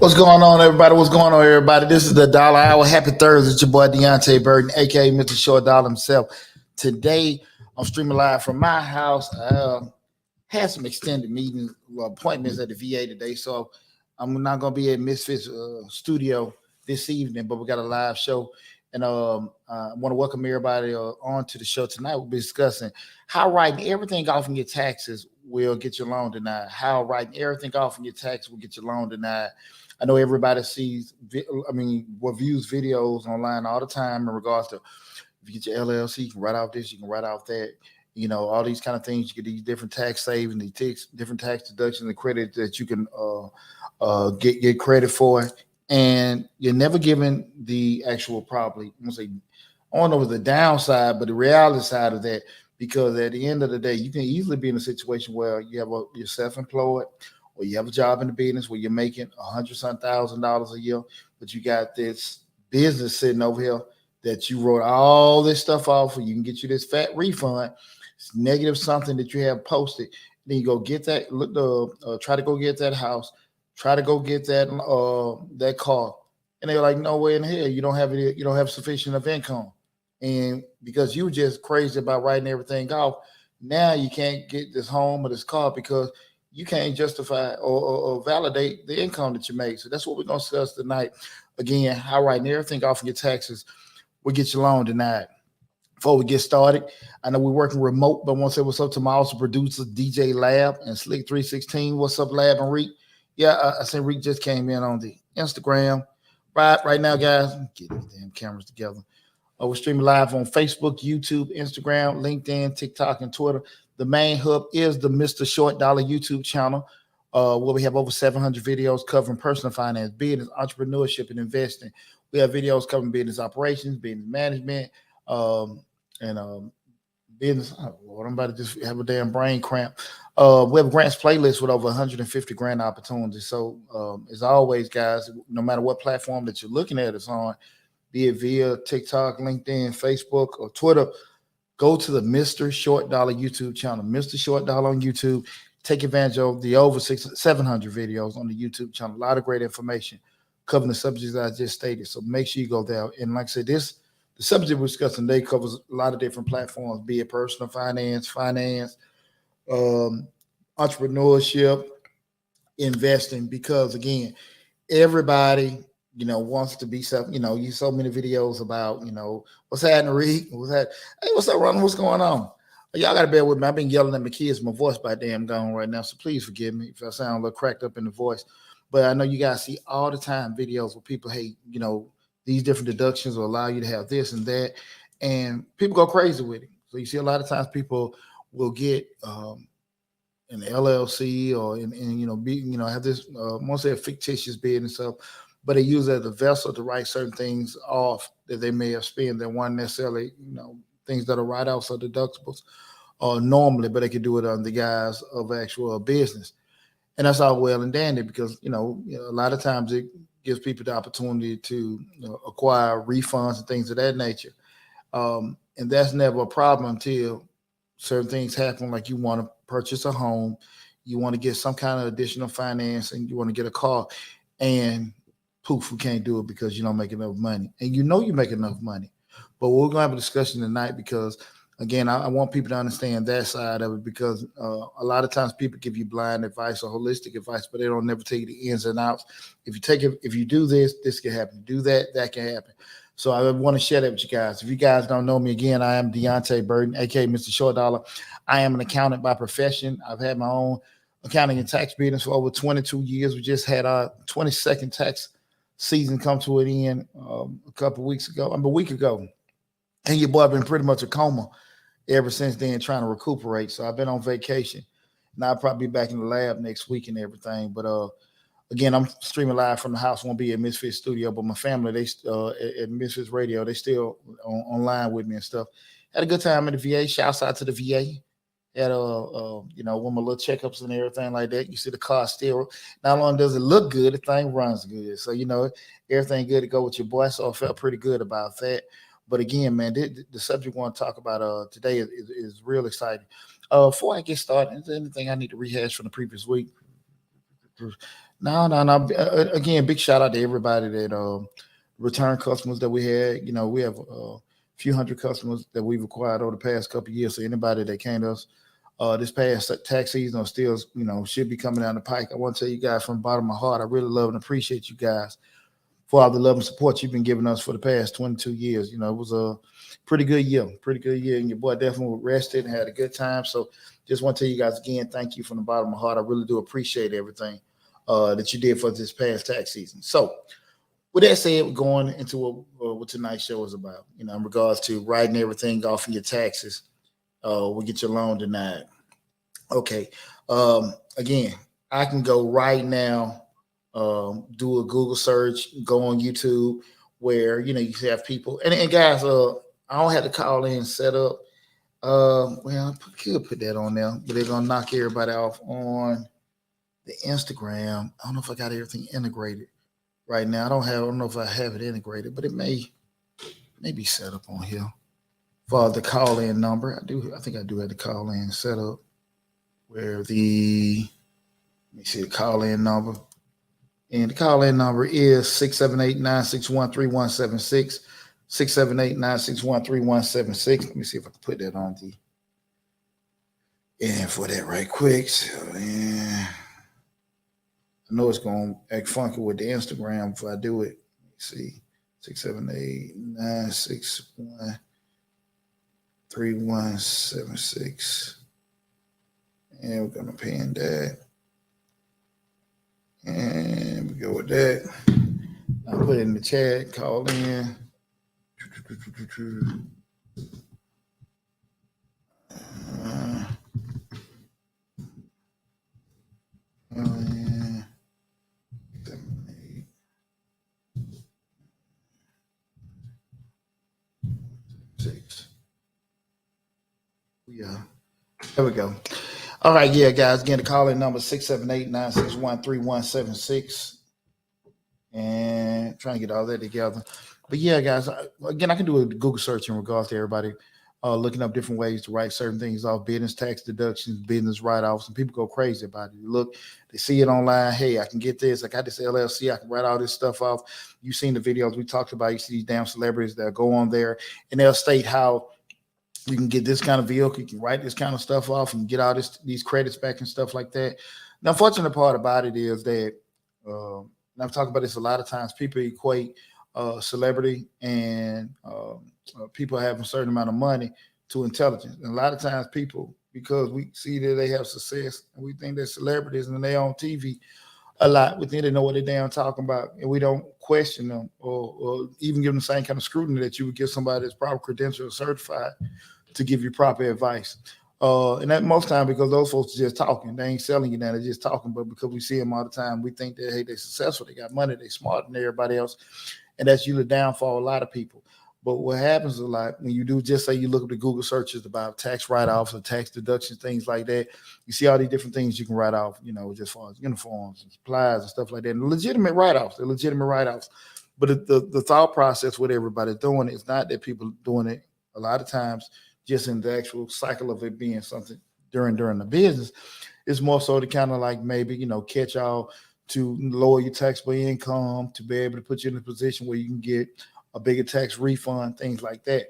What's going on, everybody? What's going on, everybody? This is the Dollar Hour. Happy Thursday. It's your boy, Deonte Burden, a.k.a. Mr. Short Dollar himself. Today, I'm streaming live from my house. Had some extended meetings, appointments at the VA today, so I'm not going to be at Misfits studio this evening, but we got a live show. And I want to welcome everybody on to the show tonight. We'll be discussing how writing everything off in your taxes will get your loan denied. How writing everything off in your taxes will get your loan denied. I know everybody sees, views videos online all the time in regards to if you get your LLC, you can write off this, you can write off that. You know, all these kind of things. You get these different tax savings, these different tax deductions and credit that you can get credit for. And you're never given the actual probably, I don't know the downside, but the reality side of that, because at the end of the day, you can easily be in a situation where you're self-employed or you have a job in the business where you're making $100,000 a year, but you got this business sitting over here that you wrote all this stuff off for. You can get you this fat refund. It's negative something that you have posted. Then you go get that, try to go get that house, try to go get that car, and they're like, no way in hell, you don't have sufficient of income, and because you were just crazy about writing everything off, now you can't get this home or this car because you can't justify or validate the income that you make. So that's what we're going to discuss tonight. Again, how writing everything off of your taxes will get your loan denied. Before we get started, I know we're working remote, but I want to say what's up to my awesome producer, DJ Lab and Slick 316. What's up, Lab and Reek? Yeah, I said Reek just came in on the Instagram. Right now, guys, get these damn cameras together. We're streaming live on Facebook, YouTube, Instagram, LinkedIn, TikTok, and Twitter. The main hub is the Mr. Short Dollar YouTube channel, where we have over 700 videos covering personal finance, business, entrepreneurship, and investing. We have videos covering business operations, business management, and business. Oh, Lord, I'm about to just have a damn brain cramp. We have a grants playlist with over 150 grant opportunities. So, as always, guys, no matter what platform that you're looking at us on, be it via TikTok, LinkedIn, Facebook, or Twitter, go to the Mr. Short Dollar YouTube channel, Mr. Short Dollar on YouTube. Take advantage of the over 700 videos on the YouTube channel. A lot of great information covering the subjects I just stated. So make sure you go there. And like I said, the The subject we're discussing today covers a lot of different platforms, be it personal finance, um, entrepreneurship, investing, because again, everybody, wants to be something. You so many videos about, what's happening, Reed? What's that? Hey, what's up, Ron? What's going on? Y'all gotta bear with me. I've been yelling at my kids. My voice by damn gone right now, so please forgive me if I sound a little cracked up in the voice. But I know you guys see all the time videos where people hate, these different deductions will allow you to have this and that, and people go crazy with it. So you see a lot of times people will get an LLC or have this mostly a fictitious bid and stuff, but they use it as a vessel to write certain things off that they may have spent that weren't necessarily things that are write-offs or deductibles normally, but they could do it under the guise of actual business. And that's all well and dandy because a lot of times it gives people the opportunity to acquire refunds and things of that nature. And that's never a problem until certain things happen, like you want to purchase a home, you want to get some kind of additional finance, and you want to get a car, and poof, we can't do it because you don't make enough money. And you make enough money. But we're going to have a discussion tonight because, again, I want people to understand that side of it because a lot of times people give you blind advice or holistic advice, but they don't never tell you the ins and outs. If you do this, this can happen. Do that, that can happen. So I want to share that with you guys. If you guys don't know me, again, I am Deonte Burden, aka Mr. Short Dollar. I am an accountant by profession. I've had my own accounting and tax business for over 22 years. We just had our 22nd tax season come to an end a week ago. And your boy been pretty much a coma ever since then, trying to recuperate. So I've been on vacation. Now I'll probably be back in the lab next week and everything. But again, I'm streaming live from the house. Won't be at Misfits Studio, but my family, they at Misfits Radio, they still online with me and stuff. Had a good time at the VA. Shouts out to the VA. Had one of my little checkups and everything like that. You see the car still. Not only does it look good, the thing runs good. So everything good to go with your boy. So I felt pretty good about that. But again, man, the subject we want to talk about today is real exciting. Before I get started, is there anything I need to rehash from the previous week? No. Again, big shout out to everybody that return customers that we had. We have a few hundred customers that we've acquired over the past couple of years. So anybody that came to us this past tax season or still, should be coming down the pike, I want to tell you guys from the bottom of my heart, I really love and appreciate you guys for all the love and support you've been giving us for the past 22 years. It was a pretty good year, and your boy definitely rested and had a good time. So just want to tell you guys again, thank you from the bottom of my heart. I really do appreciate everything that you did for this past tax season. So with that said, we're going into what tonight's show is about, in regards to writing everything off of your taxes. We'll get your loan denied. Okay. Again, I can go right now, do a Google search, go on YouTube where, you have people and guys, I don't have to call in set up. Well, I could put that on there, but they're going to knock everybody off on the Instagram. I don't know if I got everything integrated right now. I don't know if I have it integrated, but it may be set up on here for the call-in number. I think I do have the call-in set up where let me see the call-in number. And the call-in number is 678-961-3176. 678-961-3176. Let me see if I can put that on the end for that right quick. So, yeah. I know it's going to act funky with the Instagram if I do it. Let me see. 678-961-3176. And we're going to pin that. And we go with that. I'll put it in the chat. Call in. Yeah. There we go. All right, yeah, guys. Again, the call-in number 678-961-3176. And trying to get all that together. But yeah, guys, again, I can do a Google search in regards to everybody looking up different ways to write certain things off, business tax deductions, business write-offs, and people go crazy about it. Look, they see it online. Hey, I can get this. I got this LLC. I can write all this stuff off. You've seen the videos we talked about. You see these damn celebrities that go on there and they'll state how you can get this kind of vehicle, you can write this kind of stuff off and get all these credits back and stuff like that. The unfortunate part about it is that, and I've talked about this a lot of times, people equate celebrity and people having a certain amount of money to intelligence. And a lot of times people, because we see that they have success and we think they're celebrities and they're on TV a lot, we think they know what they're damn talking about, and we don't question them or even give them the same kind of scrutiny that you would give somebody that's proper credentialed or certified to give you proper advice. And that most time because those folks are just talking. They ain't selling you that. They're just talking. But because we see them all the time, we think that, hey, they're successful. They got money. They're smarter than everybody else. And that's usually the downfall of a lot of people. But what happens a lot when you do, just say you look up the Google searches about tax write-offs or tax deductions, things like that, you see all these different things you can write off, just as far as uniforms and supplies and stuff like that. And legitimate write-offs, they're legitimate write-offs. But the thought process with everybody doing it is not that people doing it a lot of times just in the actual cycle of it being something during the business. It's more so to kind of like maybe, catch y'all to lower your taxable income, to be able to put you in a position where you can get a bigger tax refund, things like that.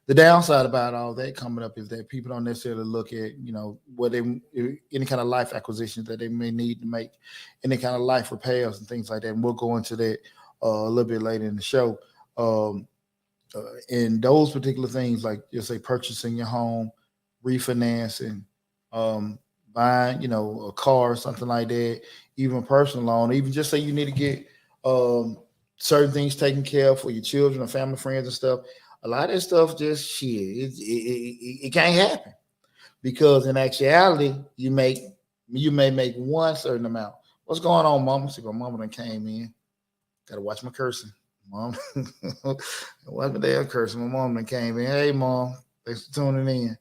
The downside about all that coming up is that people don't necessarily look at, what any kind of life acquisitions that they may need to make, any kind of life repairs and things like that. And we'll go into that a little bit later in the show. And those particular things, like just say purchasing your home, refinancing, buying, a car or something like that, even a personal loan, even just say you need to get certain things taken care of for your children or family, friends and stuff. A lot of that stuff just shit. It can't happen because in actuality, you may make one certain amount. What's going on, Mama? See, my mama done came in. Gotta watch my cursing. Mom, watch my damn cursing. My mom done came in. Hey, Mom, thanks for tuning in.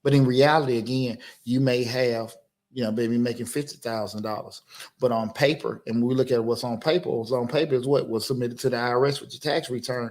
But in reality, again, you may have, maybe making $50,000, but on paper, and when we look at what's on paper is what was submitted to the IRS with your tax return.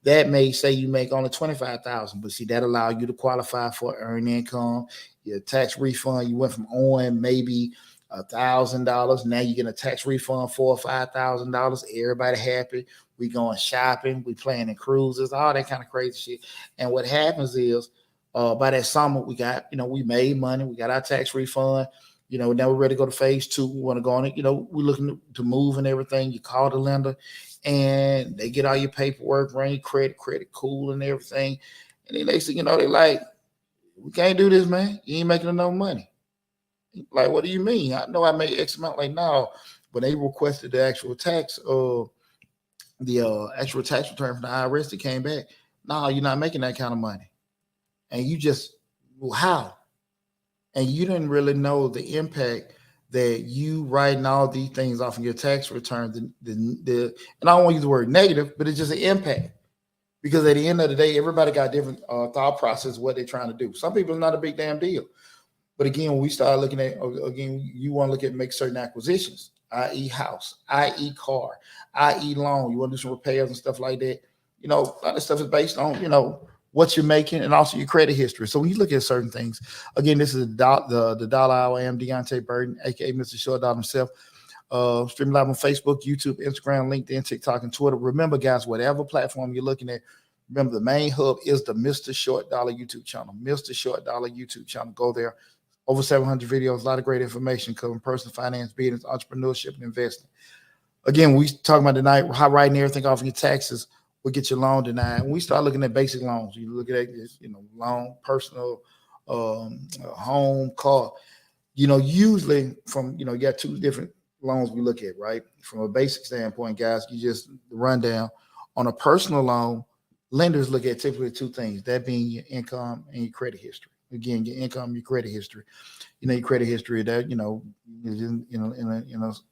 That may say you make only $25,000, but see, that allow you to qualify for earned income, your tax refund. You went from owing maybe $1,000. Now you get a tax refund $4,000 or $5,000. Everybody happy. We going shopping. We planning cruises, all that kind of crazy shit. And what happens is, by that summer, we got, we made money. We got our tax refund. Now we're ready to go to phase 2. We want to go on it. We're looking to move and everything. You call the lender and they get all your paperwork, run your credit cool and everything. And then next thing you know, they like, we can't do this, man. You ain't making enough money. Like, what do you mean? I know I made X amount. Like, no. When they requested the actual tax, actual tax return from the IRS, that came back. No, you're not making that kind of money. And you just, well, how? And you didn't really know the impact that you writing all these things off of your tax return. And I don't want to use the word negative, but it's just an impact. Because at the end of the day, everybody got different thought process of what they're trying to do. Some people, it's not a big damn deal. But again, when we start looking at, you want to look at make certain acquisitions, i.e. house, i.e. car, i.e. loan. You want to do some repairs and stuff like that. A lot of stuff is based on, what you're making and also your credit history. So when you look at certain things, again, this is the Dollar Hour. I am Deonte Burden, aka Mr. Short Dollar himself. Stream live on Facebook, YouTube, Instagram, LinkedIn, TikTok, and Twitter. Remember, guys, whatever platform you're looking at, remember the main hub is the Mr. Short Dollar YouTube channel. Mr. Short Dollar YouTube channel. Go there. Over 700 videos, a lot of great information covering personal finance, business, entrepreneurship, and investing. Again, we talking about tonight how writing everything off your taxes will get your loan denied. When we start looking at basic loans, you look at this, loan, personal, home, car. Usually from, you got two different loans we look at, right? From a basic standpoint, guys, you just run down on a personal loan. Lenders look at typically two things, that being your income and your credit history. Again, your income, your credit history. Your credit history that, in a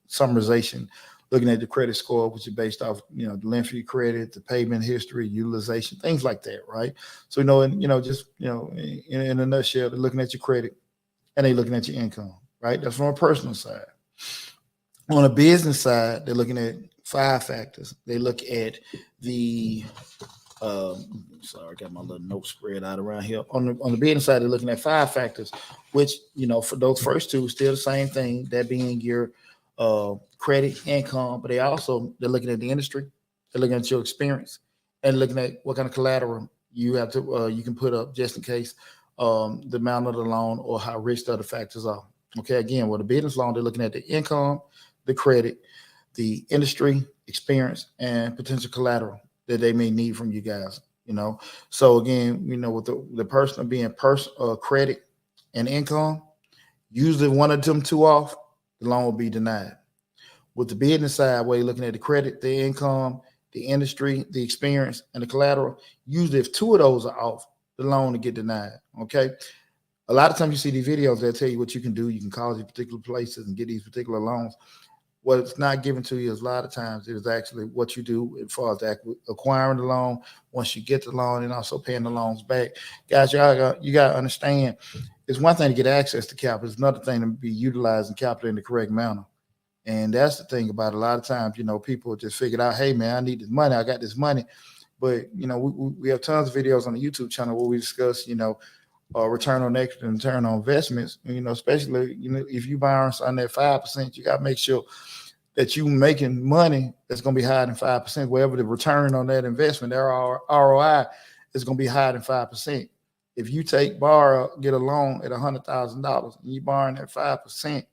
summarization, looking at the credit score, which is based off, the length of your credit, the payment history, utilization, things like that, right? So, in a nutshell, they're looking at your credit and they're looking at your income, right? That's from a personal side. On a business side, they're looking at 5 factors. They look at the Sorry, I got my little note spread out around here. On the business side, they're looking at 5 factors, which for those first two, still the same thing. That being your credit, income, but they're looking at the industry, they're looking at your experience, and looking at what kind of collateral you have to you can put up just in case the amount of the loan or how rich the other factors are. Okay, again, with a business loan, they're looking at the income, the credit, the industry, experience, and potential collateral that they may need from you guys. So again, with the person being credit and income, usually one of them two off, the loan will be denied. With the business side, where you're looking at the credit, the income, the industry, the experience, and the collateral, usually if two of those are off, the loan will get denied. Okay. A lot of times you see these videos, they'll tell you what you can do. You can call these particular places and get these particular loans. What it's not given to you is a lot of times it is actually what you do as far as acquiring the loan, once you get the loan, and also paying the loans back. Guys, you got to understand, it's one thing to get access to capital. It's another thing to be utilizing capital in the correct manner. And that's the thing about it. A lot of times, people just figured out, hey, man, I need this money. I got this money. But, we have tons of videos on the YouTube channel where we discuss, return on equity and return on investments. Especially, if you buy on that 5%, you got to make sure that you making money that's going to be higher than 5%. Wherever the return on that investment, their ROI is going to be higher than 5%. If you get a loan at $100,000 and you borrowing at 5%,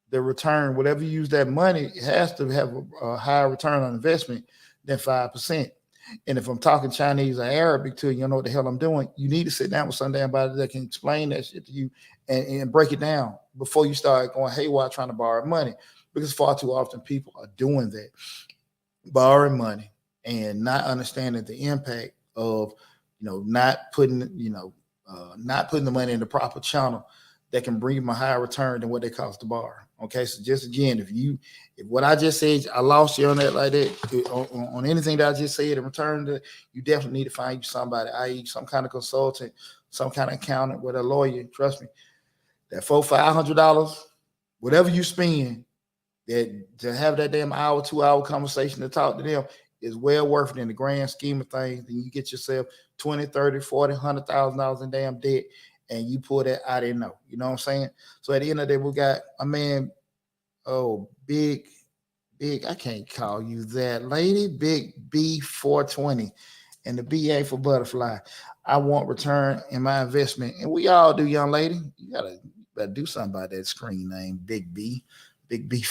the return, whatever you use that money, it has to have a higher return on investment than 5%. And if I'm talking Chinese or Arabic to you, you know what the hell I'm doing. You need to sit down with some damn body that can explain that shit to you and break it down before you start going haywire trying to borrow money. Because far too often people are doing that, borrowing money and not understanding the impact of, not putting the money in the proper channel that can bring them a higher return than what they cost to borrow. Okay, so just again, if what I just said, I lost you on that like that, on anything that I just said in return to, you definitely need to find you somebody, i.e. some kind of consultant, some kind of accountant with a lawyer. Trust me, that $400-500, whatever you spend, that to have that damn hour, 2-hour conversation to talk to them is well worth it in the grand scheme of things. Then you get yourself $20, $30, $40, $100,000 in damn debt, and you pull that out and know. You know what I'm saying? So at the end of the day, we got a man, big, I can't call you that, lady, big B420. And the B ain't for butterfly. I want return in my investment. And we all do, young lady. You better do something about that screen name, Big B. Big B,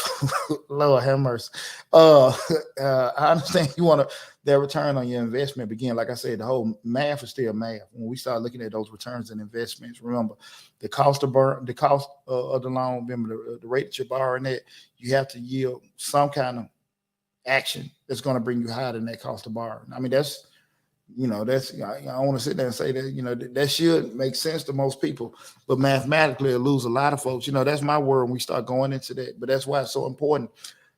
Lord have mercy. I understand you want that return on your investment. But again, like I said, the whole math is still math. When we start looking at those returns and investments, remember the cost of the loan. Remember the rate that you're borrowing at. You have to yield some kind of action that's going to bring you higher than that cost of borrowing. I mean, that's I don't want to sit there and say that, that should make sense to most people, but mathematically it'll lose a lot of folks. That's my word when we start going into that. But that's why it's so important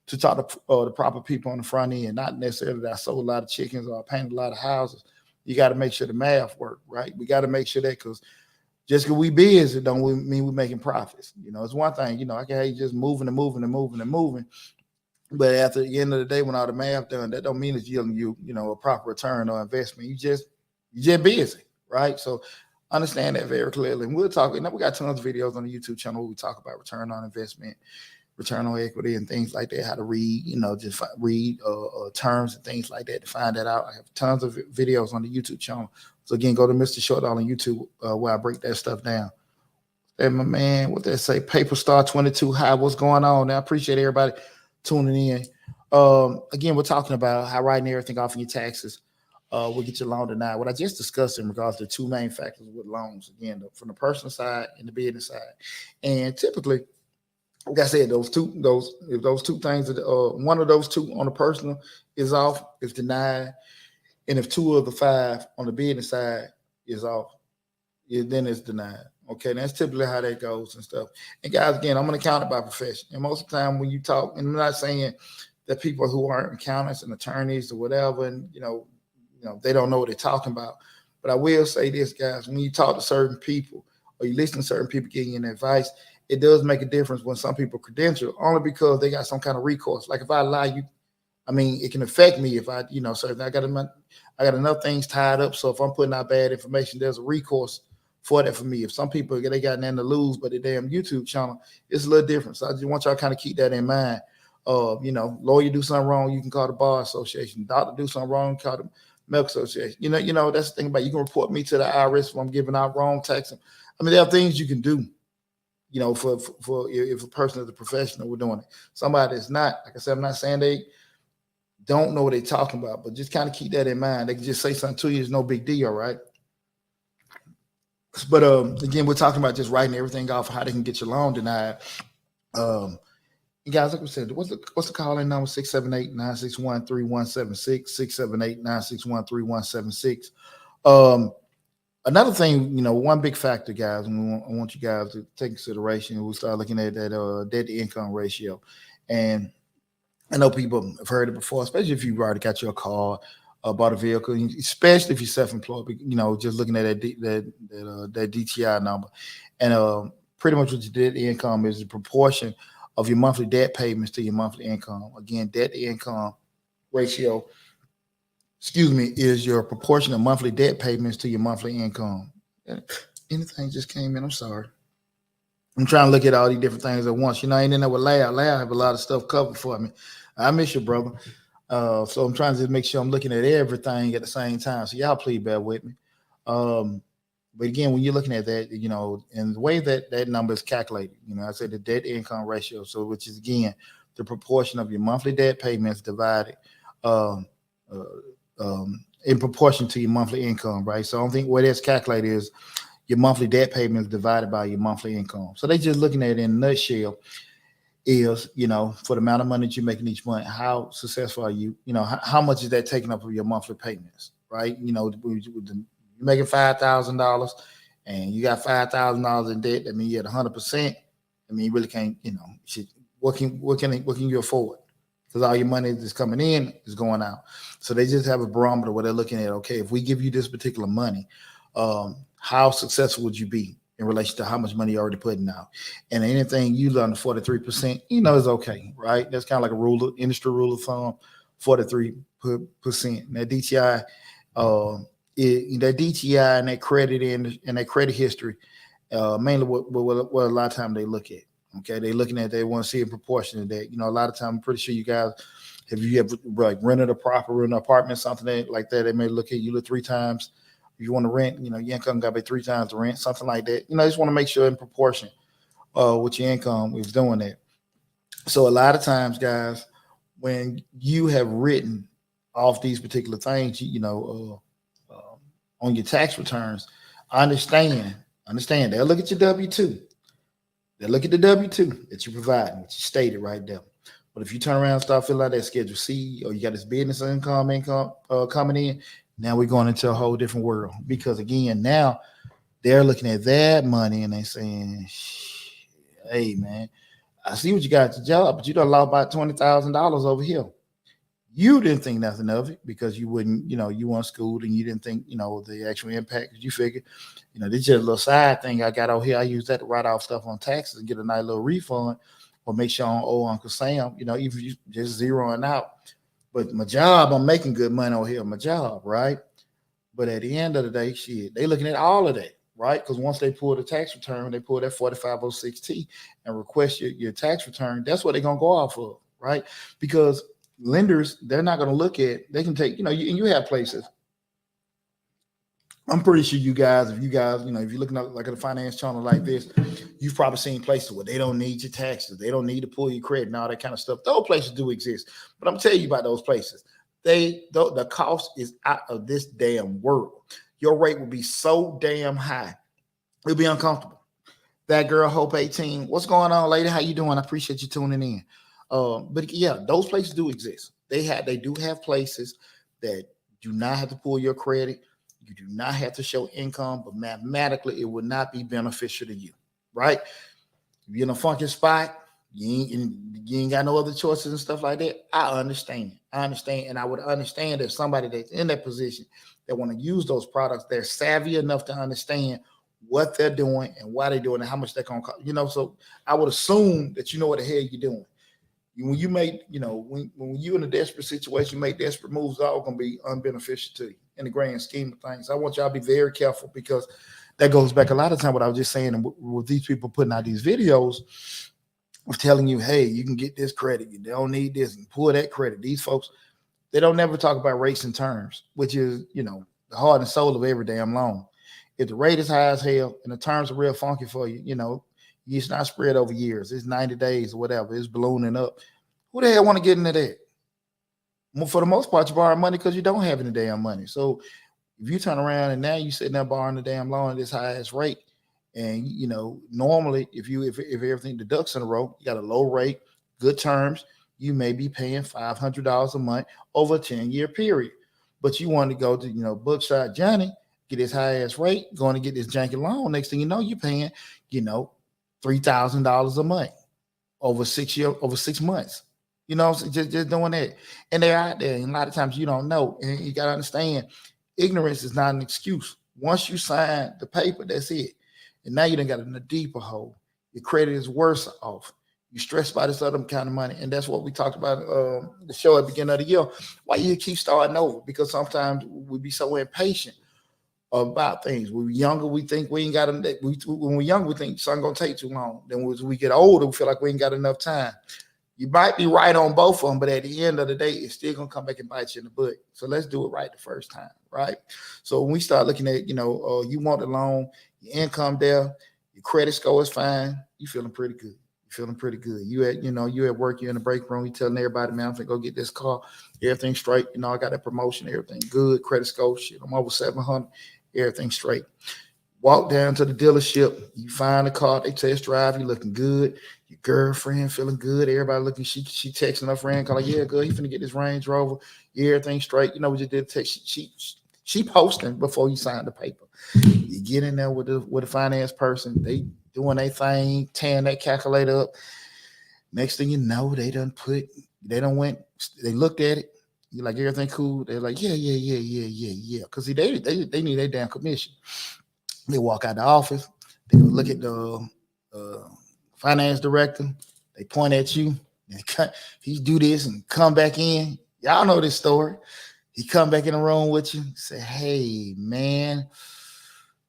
to talk to the proper people on the front end, not necessarily that I sold a lot of chickens or I painted a lot of houses. You got to make sure the math work, right? We got to make sure that, because just because we busy don't mean we're making profits. It's one thing, I can have you just moving and moving and moving and moving. But at the end of the day, when all the math done, that don't mean it's yielding you, a proper return on investment. You just busy, right? So understand that very clearly. And we'll talk. We got tons of videos on the YouTube channel where we talk about return on investment, return on equity, and things like that. How to read, just read terms and things like that to find that out. I have tons of videos on the YouTube channel. So again, go to Mr. Short Dollar on YouTube where I break that stuff down. And my man, what they say, Paper Star 22 High. What's going on? Now, I appreciate everybody tuning in. Again, we're talking about how writing everything off in your taxes will get your loan denied. What I just discussed in regards to the two main factors with loans, again, from the personal side and the business side. And typically, like I said, if those two things, one of those two on the personal is off, it's denied. And if 2 of the 5 on the business side is off, then it's denied. Okay, that's typically how that goes and stuff. And guys, again, I'm an accountant by profession. And most of the time when you talk, and I'm not saying that people who aren't accountants and attorneys or whatever, and they don't know what they're talking about. But I will say this, guys, when you talk to certain people or you listen to certain people giving you advice, it does make a difference when some people credential only because they got some kind of recourse. Like if I lie, it can affect me if I, certain. I got enough things tied up. So if I'm putting out bad information, there's a recourse for that for me. If some people they got nothing to lose but the damn YouTube channel, it's a little different. So I just want y'all to kind of keep that in mind. Lawyer do something wrong, you can call the bar association. Doctor do something wrong, call the medical association. That's the thing about it. You can report me to the IRS if I'm giving out wrong tax. I mean, there are things you can do. For if a person is a professional, we're doing it. Somebody that's not, like I said, I'm not saying they don't know what they're talking about, but just kind of keep that in mind. They can just say something to you, it's no big deal, right? But again, we're talking about just writing everything off, how they can get your loan denied. You guys, like we said, what's the call-in number? 678-961-3176, 678-961-3176. Another thing, one big factor, guys, and I want you guys to take consideration, we'll start looking at that debt-to-income ratio. And I know people have heard it before, especially if you've already got your car, bought a vehicle, especially if you're self-employed, just looking at that DTI number. And pretty much what your debt-to-income is the proportion of your monthly debt payments to your monthly income. Again, debt-to-income ratio is your proportion of monthly debt payments to your monthly income. Anything just came in, I'm sorry. I'm trying to look at all these different things at once. I ain't in there with Lab. Lab have a lot of stuff covered for me. I miss you, brother. So I'm trying to make sure I'm looking at everything at the same time. So y'all please bear with me. But again, when you're looking at that, and the way that number is calculated, I said the debt income ratio. So which is again, the proportion of your monthly debt payments divided in proportion to your monthly income, right? So I don't think where that's calculated is your monthly debt payments divided by your monthly income. So they just looking at it in a nutshell is, for the amount of money that you're making each month, how successful are you? How much is that taking up of your monthly payments, right? You're making $5,000 and you got $5,000 in debt. That means you're at 100%. I mean, you really can't, what can you afford? Because all your money that's coming in is going out. So they just have a barometer where they're looking at, okay, if we give you this particular money, how successful would you be in relation to how much money you're already putting out? And anything you learn 43%, is okay, right? That's kind of like a industry rule of thumb, 43%. That DTI, that DTI and that credit and that credit history, mainly what a lot of time they look at. Okay, they want to see a proportion of that. A lot of time, I'm pretty sure you guys, if you have like rented a property, rented an apartment, something like that, they may look at you 3 times. If you want to rent, your income got to be 3 times the rent, something like that. I just want to make sure in proportion with your income is doing that. So a lot of times, guys, when you have written off these particular things, on your tax returns, understand. They'll look at your W-2. They look at the W-2 that you're providing, which you stated right there. But if you turn around and start filling out that Schedule C, or you got this business income coming in, now we're going into a whole different world. Because again, now they're looking at that money and they're saying, hey, man, I see what you got at your job, but you done lost about $20,000 over here. You didn't think nothing of it because you wouldn't, you weren't schooled and you didn't think, the actual impact. You figured, this is just a little side thing I got over here. I use that to write off stuff on taxes and get a nice little refund, or make sure I don't owe Uncle Sam, even if you just zeroing out. But my job, I'm making good money over here, my job, right? But at the end of the day, they looking at all of that, right? Because once they pull the tax return, they pull that 4506T and request your tax return. That's what they're going to go off of, right? Because lenders, they're not going to look at, they can take, you have places. I'm pretty sure you guys, if you're looking at like a finance channel like this, you've probably seen places where they don't need your taxes. They don't need to pull your credit and all that kind of stuff. Those places do exist. But I'm telling you about those places. The cost is out of this damn world. Your rate will be so damn high. It'll be uncomfortable. That girl, Hope 18. What's going on, lady? How you doing? I appreciate you tuning in. But yeah, those places do exist. They do have places that do not have to pull your credit. You do not have to show income, but mathematically, it would not be beneficial to you, right? If you're in a funky spot, you ain't got no other choices and stuff like that. I understand, and I would understand if somebody that's in that position that want to use those products, they're savvy enough to understand what they're doing and why they're doing it, how much they're gonna cost. So I would assume that you know what the hell you're doing. When you make, when you're in a desperate situation, you make desperate moves, all gonna be unbeneficial to you. in the grand scheme of things. I want y'all to be very careful because that goes back a lot of time what I was just saying, and with these people putting out these videos of telling you, hey, you can get this credit, you don't need this, and pull that credit. These folks, they don't never talk about rates and terms, which is, the heart and soul of every damn loan. If the rate is high as hell and the terms are real funky for you, it's not spread over years. It's 90 days or whatever. It's ballooning up. Who the hell want to get into that? Well, for the most part, you borrow money because you don't have any damn money. So if you turn around and now you sitting there borrowing the damn loan at this highest rate, and normally if everything deducts in a row, you got a low rate, good terms, you may be paying $500 a month over a 10-year period. But you want to go to Bookshot Johnny, get his high ass rate, going to get this janky loan. Next thing you know, you're paying $3,000 a month over 6 months. So just doing that. And they're out there. And a lot of times you don't know. And you gotta understand, ignorance is not an excuse. Once you sign the paper, that's it. And now you done got in a deeper hole. Your credit is worse off. You stressed by this other kind of money. And that's what we talked about the show at the beginning of the year. Why you keep starting over? Because sometimes we be so impatient about things. When we're younger, we think we ain't got enough. When we're younger, we think something gonna take too long. Then as we get older, we feel like we ain't got enough time. You might be right on both of them, but at the end of the day, it's still gonna come back and bite you in the butt. So let's do it right the first time, right? So when we start looking at, you want the loan, your income there, your credit score is fine, you feeling pretty good. You feeling pretty good. You at work, you're in the break room, you telling everybody, man, I'm gonna go get this car, everything straight. I got that promotion, everything good, credit score, shit, I'm over 700, everything straight. Walk down to the dealership, you find the car, they test drive, you looking good, your girlfriend feeling good, everybody looking, she texting her friend, calling, yeah, good, he finna get this Range Rover, yeah, everything straight. We just did text, she posting before you sign the paper. You get in there with the finance person, they doing their thing, tearing that calculator up. Next thing you know, they looked at it. You're like, everything cool? They're like, yeah. Because they need their damn commission. They walk out the office. They go look at the finance director. They point at you. He do this and come back in. Y'all know this story. He come back in the room with you. Say, hey, man,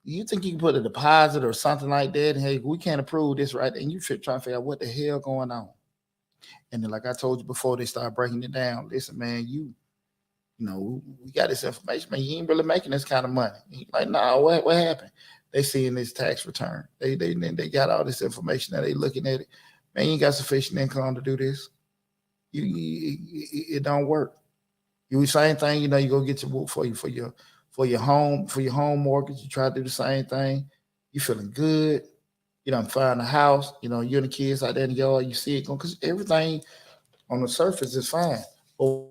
you think you can put a deposit or something like that? And, hey, we can't approve this, right? And you trying to figure out what the hell going on. And then, like I told you before, they start breaking it down. Listen, man, we got this information, man. You ain't really making this kind of money. Like, no, what happened? They seeing this tax return. They got all this information that they looking at it. Man, you ain't got sufficient income to do this. It don't work. You same thing, you go get your for your home mortgage. You try to do the same thing. You feeling good. You done find a house. You and the kids out there in the yard. You see it going because everything on the surface is fine. But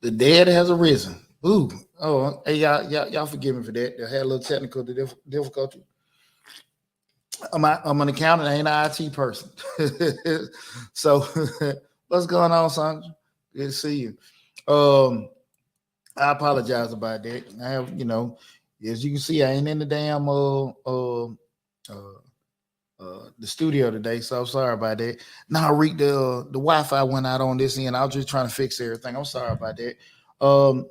The dead has arisen. Ooh, oh, hey, y'all forgive me for that. I had a little technical difficulty. I'm an accountant. I ain't an IT person. So, what's going on, Sandra? Good to see you. I apologize about that. I have, as you can see, I ain't in the damn the studio today, so I'm sorry about that. Now, Reek, the Wi-Fi went out on this end. I was just trying to fix everything. I'm sorry about that. Um,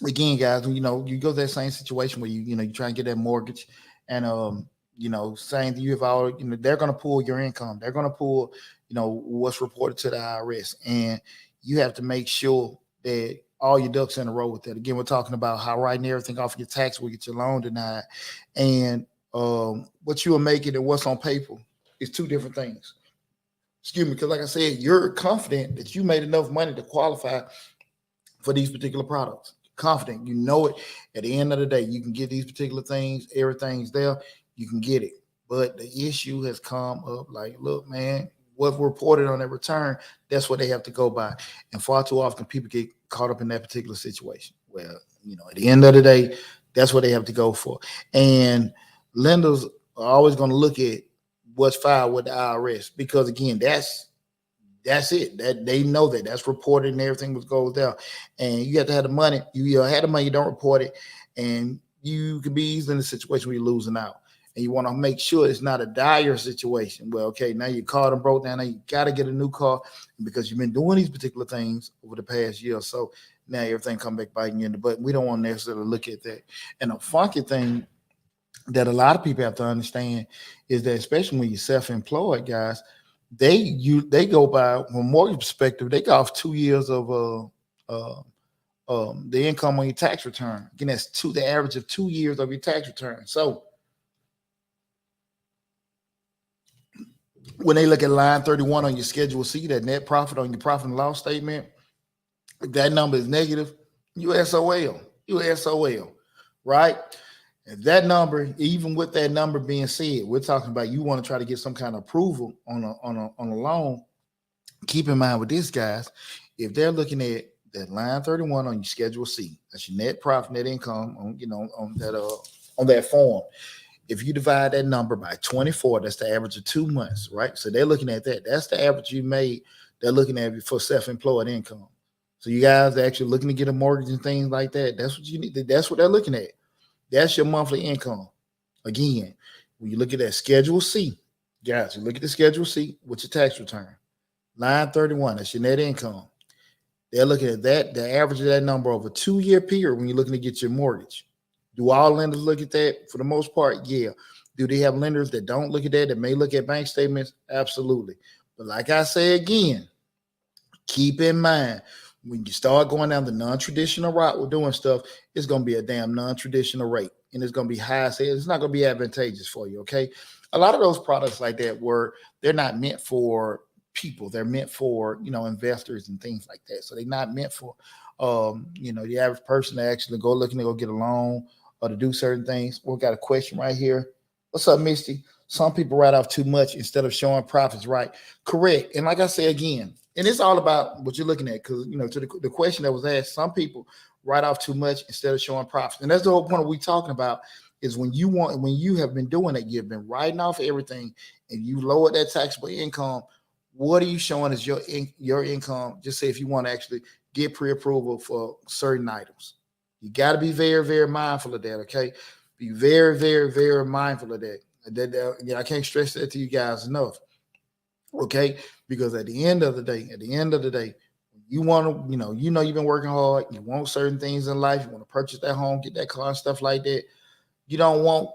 Again, guys, you go to that same situation where you try and get that mortgage, and saying that you have all, they're going to pull your income. They're going to pull, what's reported to the IRS, and you have to make sure that all your ducks in a row with that. Again, we're talking about how writing everything off your tax will get your loan denied, and what you are making and what's on paper is two different things. Excuse me, because like I said, you're confident that you made enough money to qualify for these particular products. Confident, you know it. At the end of the day, you can get these particular things. Everything's there. You can get it. But the issue has come up like, look, man, what reported on that return, that's what they have to go by. And far too often, people get caught up in that particular situation. Well, at the end of the day, that's what they have to go for. And lenders are always going to look at what's filed with the IRS because, again, that's it. That they know that's reported and everything was goes down. And you have to have the money. You had the money, you don't report it, and you can be easily in a situation where you're losing out. And you want to make sure it's not a dire situation. Well, okay, now your car done broke down. Now you got to get a new car because you've been doing these particular things over the past year or so. Now everything come back biting you in the butt. We don't want to necessarily look at that. And the funky thing that a lot of people have to understand is that, especially when you're self-employed, guys, they go by, from a mortgage perspective, they go off 2 years of the income on your tax return. Again, that's the average of 2 years of your tax return. So when they look at line 31 on your Schedule C, that net profit on your profit and loss statement, if that number is negative, you SOL. You SOL, right? If that number, even with that number being said, we're talking about you want to try to get some kind of approval on a loan. Keep in mind with this, guys, if they're looking at that line 31 on your Schedule C, that's your net profit, net income on that form. If you divide that number by 24, that's the average of 2 months, right? So they're looking at that. That's the average you made. They're looking at for self-employed income. So you guys are actually looking to get a mortgage and things like that. That's what you need. That's what they're looking at. That's your monthly income. Again, when you look at that Schedule C, guys, you look at the Schedule C with your tax return. Line 31, that's your net income. They're looking at that, the average of that number over a 2-year period when you're looking to get your mortgage. Do all lenders look at that? For the most part, yeah. Do they have lenders that don't look at that may look at bank statements? Absolutely. But like I say again, keep in mind, when you start going down the non-traditional route with doing stuff, it's going to be a damn non-traditional rate. And it's going to be high. So it's not going to be advantageous for you, okay? A lot of those products like that they're not meant for people. They're meant for, investors and things like that. So they're not meant for, the average person to actually go looking to go get a loan or to do certain things. We got a question right here. What's up, Misty? Some people write off too much instead of showing profits, right? Correct. And like I say again, and it's all about what you're looking at, because to the question that was asked, some people write off too much instead of showing profits, and that's the whole point of we talking about is when you have been doing it, you've been writing off everything, and you lower that taxable income. What are you showing as your income? Just say if you want to actually get pre-approval for certain items, you got to be very, very mindful of that. Okay, be very, very, very mindful of that. I can't stress that to you guys enough. Okay, because at the end of the day, you want to, you've been working hard. You want certain things in life. You want to purchase that home, get that car, and stuff like that. You don't want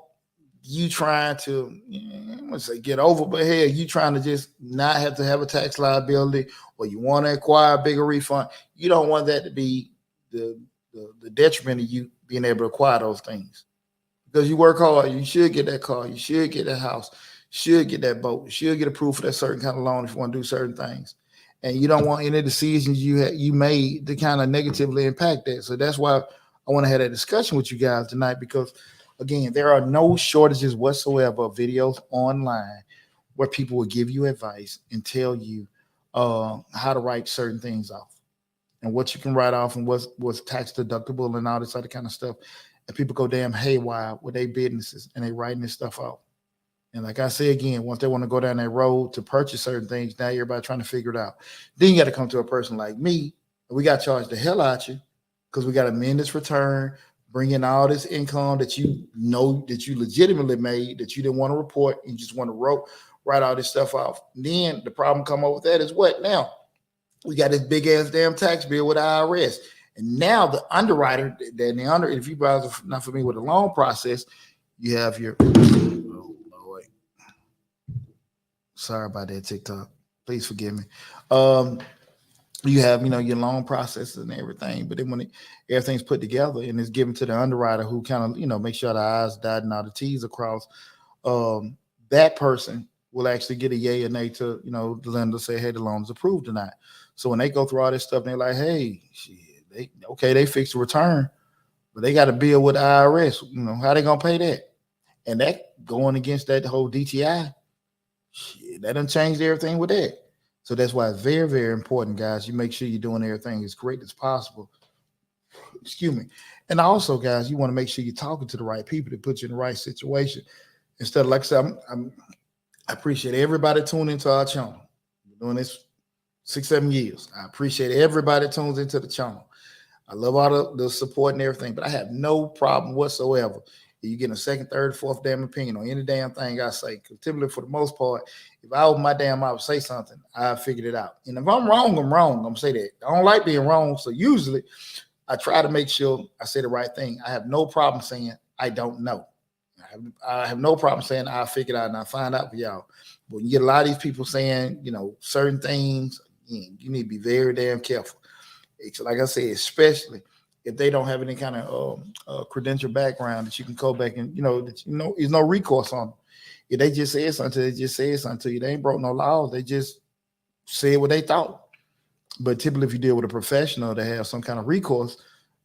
you trying to, I want to say get over, but hey, you trying to just not have to have a tax liability, or you want to acquire a bigger refund. You don't want that to be the detriment of you being able to acquire those things. Because you work hard, you should get that car, you should get that house, should get that boat, you should get approved for that certain kind of loan if you want to do certain things. And you don't want any decisions you made to kind of negatively impact that. So that's why I want to have that discussion with you guys tonight, because again, there are no shortages whatsoever of videos online where people will give you advice and tell you how to write certain things off. and what you can write off and what's tax deductible and all this other kind of stuff. And people go damn haywire with their businesses and they writing this stuff off. And like I say again, once they want to go down that road to purchase certain things, now everybody trying to figure it out. Then you got to come to a person like me, and we got to charge the hell out you because we got to amend this return, bring in all this income that you know that you legitimately made that you didn't want to report, and you just want to write all this stuff off. And then the problem come up with that is what now? We got this big ass damn tax bill with the IRS. And now the underwriter, if you guys are not familiar with the loan process, you have your sorry about that, TikTok. Please forgive me. You have, your loan processes and everything, but then when everything's put together and it's given to the underwriter who kind of, make sure the I's dotted and all the T's across, that person will actually get a yay or nay to, the lender say, hey, the loan is approved or not. So when they go through all this stuff, they're like, hey, shit, they fixed the return, but they got to bill with the IRS. How they gonna pay that? And that going against that whole DTI, shit, that done changed everything with that. So that's why it's very, very important, guys. You make sure you're doing everything as great as possible. Excuse me. And also, guys, you want to make sure you're talking to the right people to put you in the right situation. Instead of, like I said, I appreciate everybody tuning into our channel. We're doing this 6-7 years. I appreciate everybody that tunes into the channel. I love all the support and everything, but I have no problem whatsoever if you get a second, third, fourth damn opinion on any damn thing I say. Because typically, for the most part, if I open my damn mouth and say something, I figured it out. And if I'm wrong, I'm wrong. I'm going to say that. I don't like being wrong, so usually I try to make sure I say the right thing. I have no problem saying I don't know. I have no problem saying I figured out and I find out for y'all. But when you get a lot of these people saying, certain things, you need to be very damn careful. It's like I said, especially if they don't have any kind of credential background that you can go back and, there's no recourse on them. If they just said something, they just said something to you. They ain't broke no laws. They just said what they thought. But typically, if you deal with a professional that has some kind of recourse,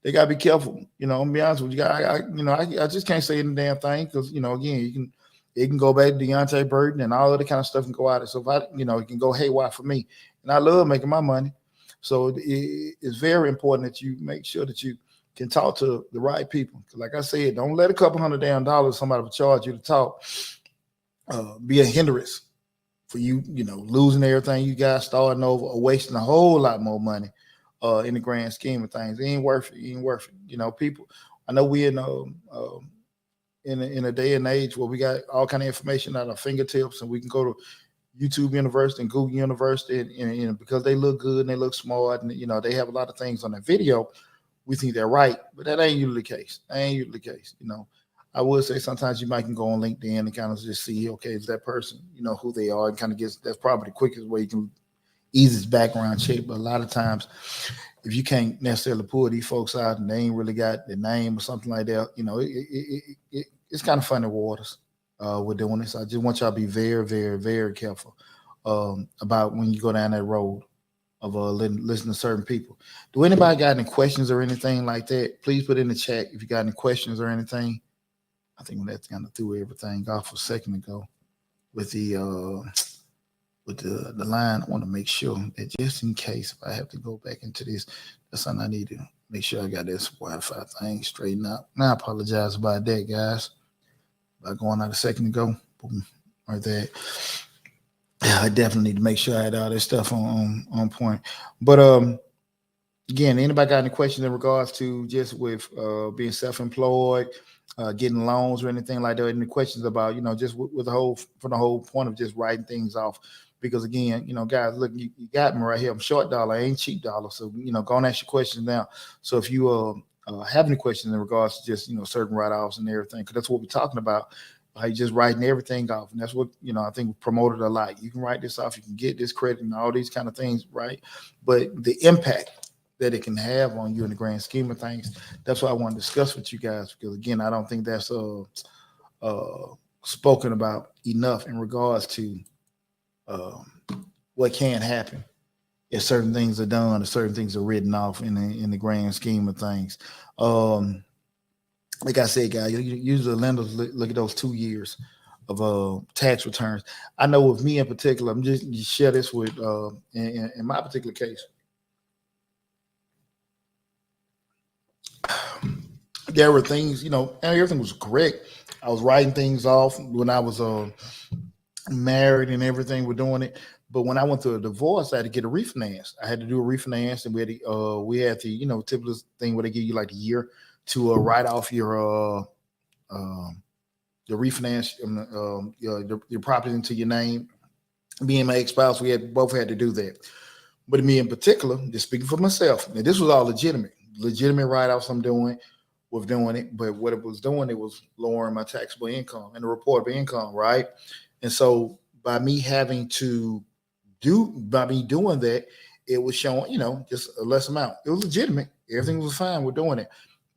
they gotta be careful. I'm gonna be honest with you. I just can't say any damn thing because again, it can go back to Deonte Burden and all of the kind of stuff can go out. So if it can go haywire for me, and I love making my money. So it's very important that you make sure that you can talk to the right people. Like I said, don't let a couple $100 damn somebody will charge you to talk be a hindrance for you, losing everything you got, starting over, or wasting a whole lot more money in the grand scheme of things. It ain't worth it. It ain't worth it. People, I know we in a day and age where we got all kind of information at our fingertips and we can go to YouTube University and Google University and because they look good and they look smart and they have a lot of things on that video, we think they're right, but that ain't usually the case. I would say sometimes you might can go on LinkedIn and kind of just see, okay, is that person, who they are, and kind of that's probably the quickest way you can ease its background check. But a lot of times, if you can't necessarily pull these folks out and they ain't really got the name or something like that, it's kind of funny waters. We're doing this. I just want y'all to be very, very, very careful about when you go down that road of listening to certain people. Do anybody got any questions or anything like that? Please put in the chat if you got any questions or anything. I think that's kind of threw everything off a second ago with the line. I want to make sure that just in case if I have to go back into this, that's something I need to make sure I got this Wi-Fi thing straightened out. Now I apologize about that, guys. By going out a second ago, boom, right there. Yeah, I definitely need to make sure I had all this stuff on point. But again, anybody got any questions in regards to just with being self-employed, getting loans or anything like that? Any questions about just with the whole point of just writing things off? Because again, guys, look, you got me right here. I'm short dollar, I ain't cheap dollar. So go and ask your questions now. So if you have any questions in regards to just certain write-offs and everything, because that's what we're talking about. How you just writing everything off, and that's what I think we promoted a lot. You can write this off, you can get this credit, and all these kind of things, right? But the impact that it can have on you in the grand scheme of things, that's what I want to discuss with you guys. Because again, I don't think that's spoken about enough in regards to what can happen if certain things are done or certain things are written off in the grand scheme of things. Like I said, guys, usually lenders look at those 2 years of tax returns. I know with me in particular, I'm just share this with in my particular case. there were things, everything was correct. I was writing things off when I was married and everything. We're doing it. But when I went through a divorce, I had to get a refinance. I had to do a refinance, and we had the typical thing where they give you like a year to write off um, your refinance, your property into your name. Me and my ex spouse, we had both had to do that. But me in particular, just speaking for myself, and this was all legitimate write offs I'm doing with doing it. But what it was doing, it was lowering my taxable income and the reportable income, right? And so by me doing that, it was showing, just a less amount. It was legitimate. Everything was fine with doing it,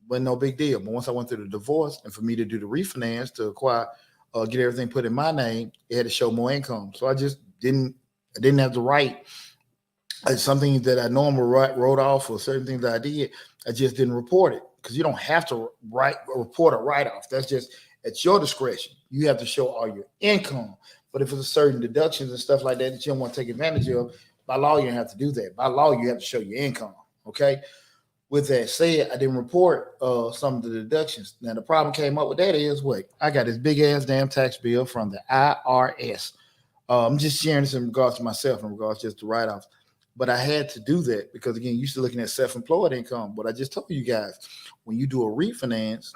but no big deal. But once I went through the divorce and for me to do the refinance to acquire, get everything put in my name, it had to show more income. So I didn't have the right. Something that I normally wrote off or certain things that I did, I just didn't report it because you don't have to report a write off. That's just at your discretion. You have to show all your income. But if it's certain deductions and stuff like that that you don't want to take advantage of, by law you don't have to do that. By law you have to show your income. Okay. With that said, I didn't report some of the deductions. Now the problem came up with that is what I got this big ass damn tax bill from the IRS. I'm just sharing this in regards to myself, in regards just to write offs. But I had to do that because again, you're still looking at self-employed income. But I just told you guys, when you do a refinance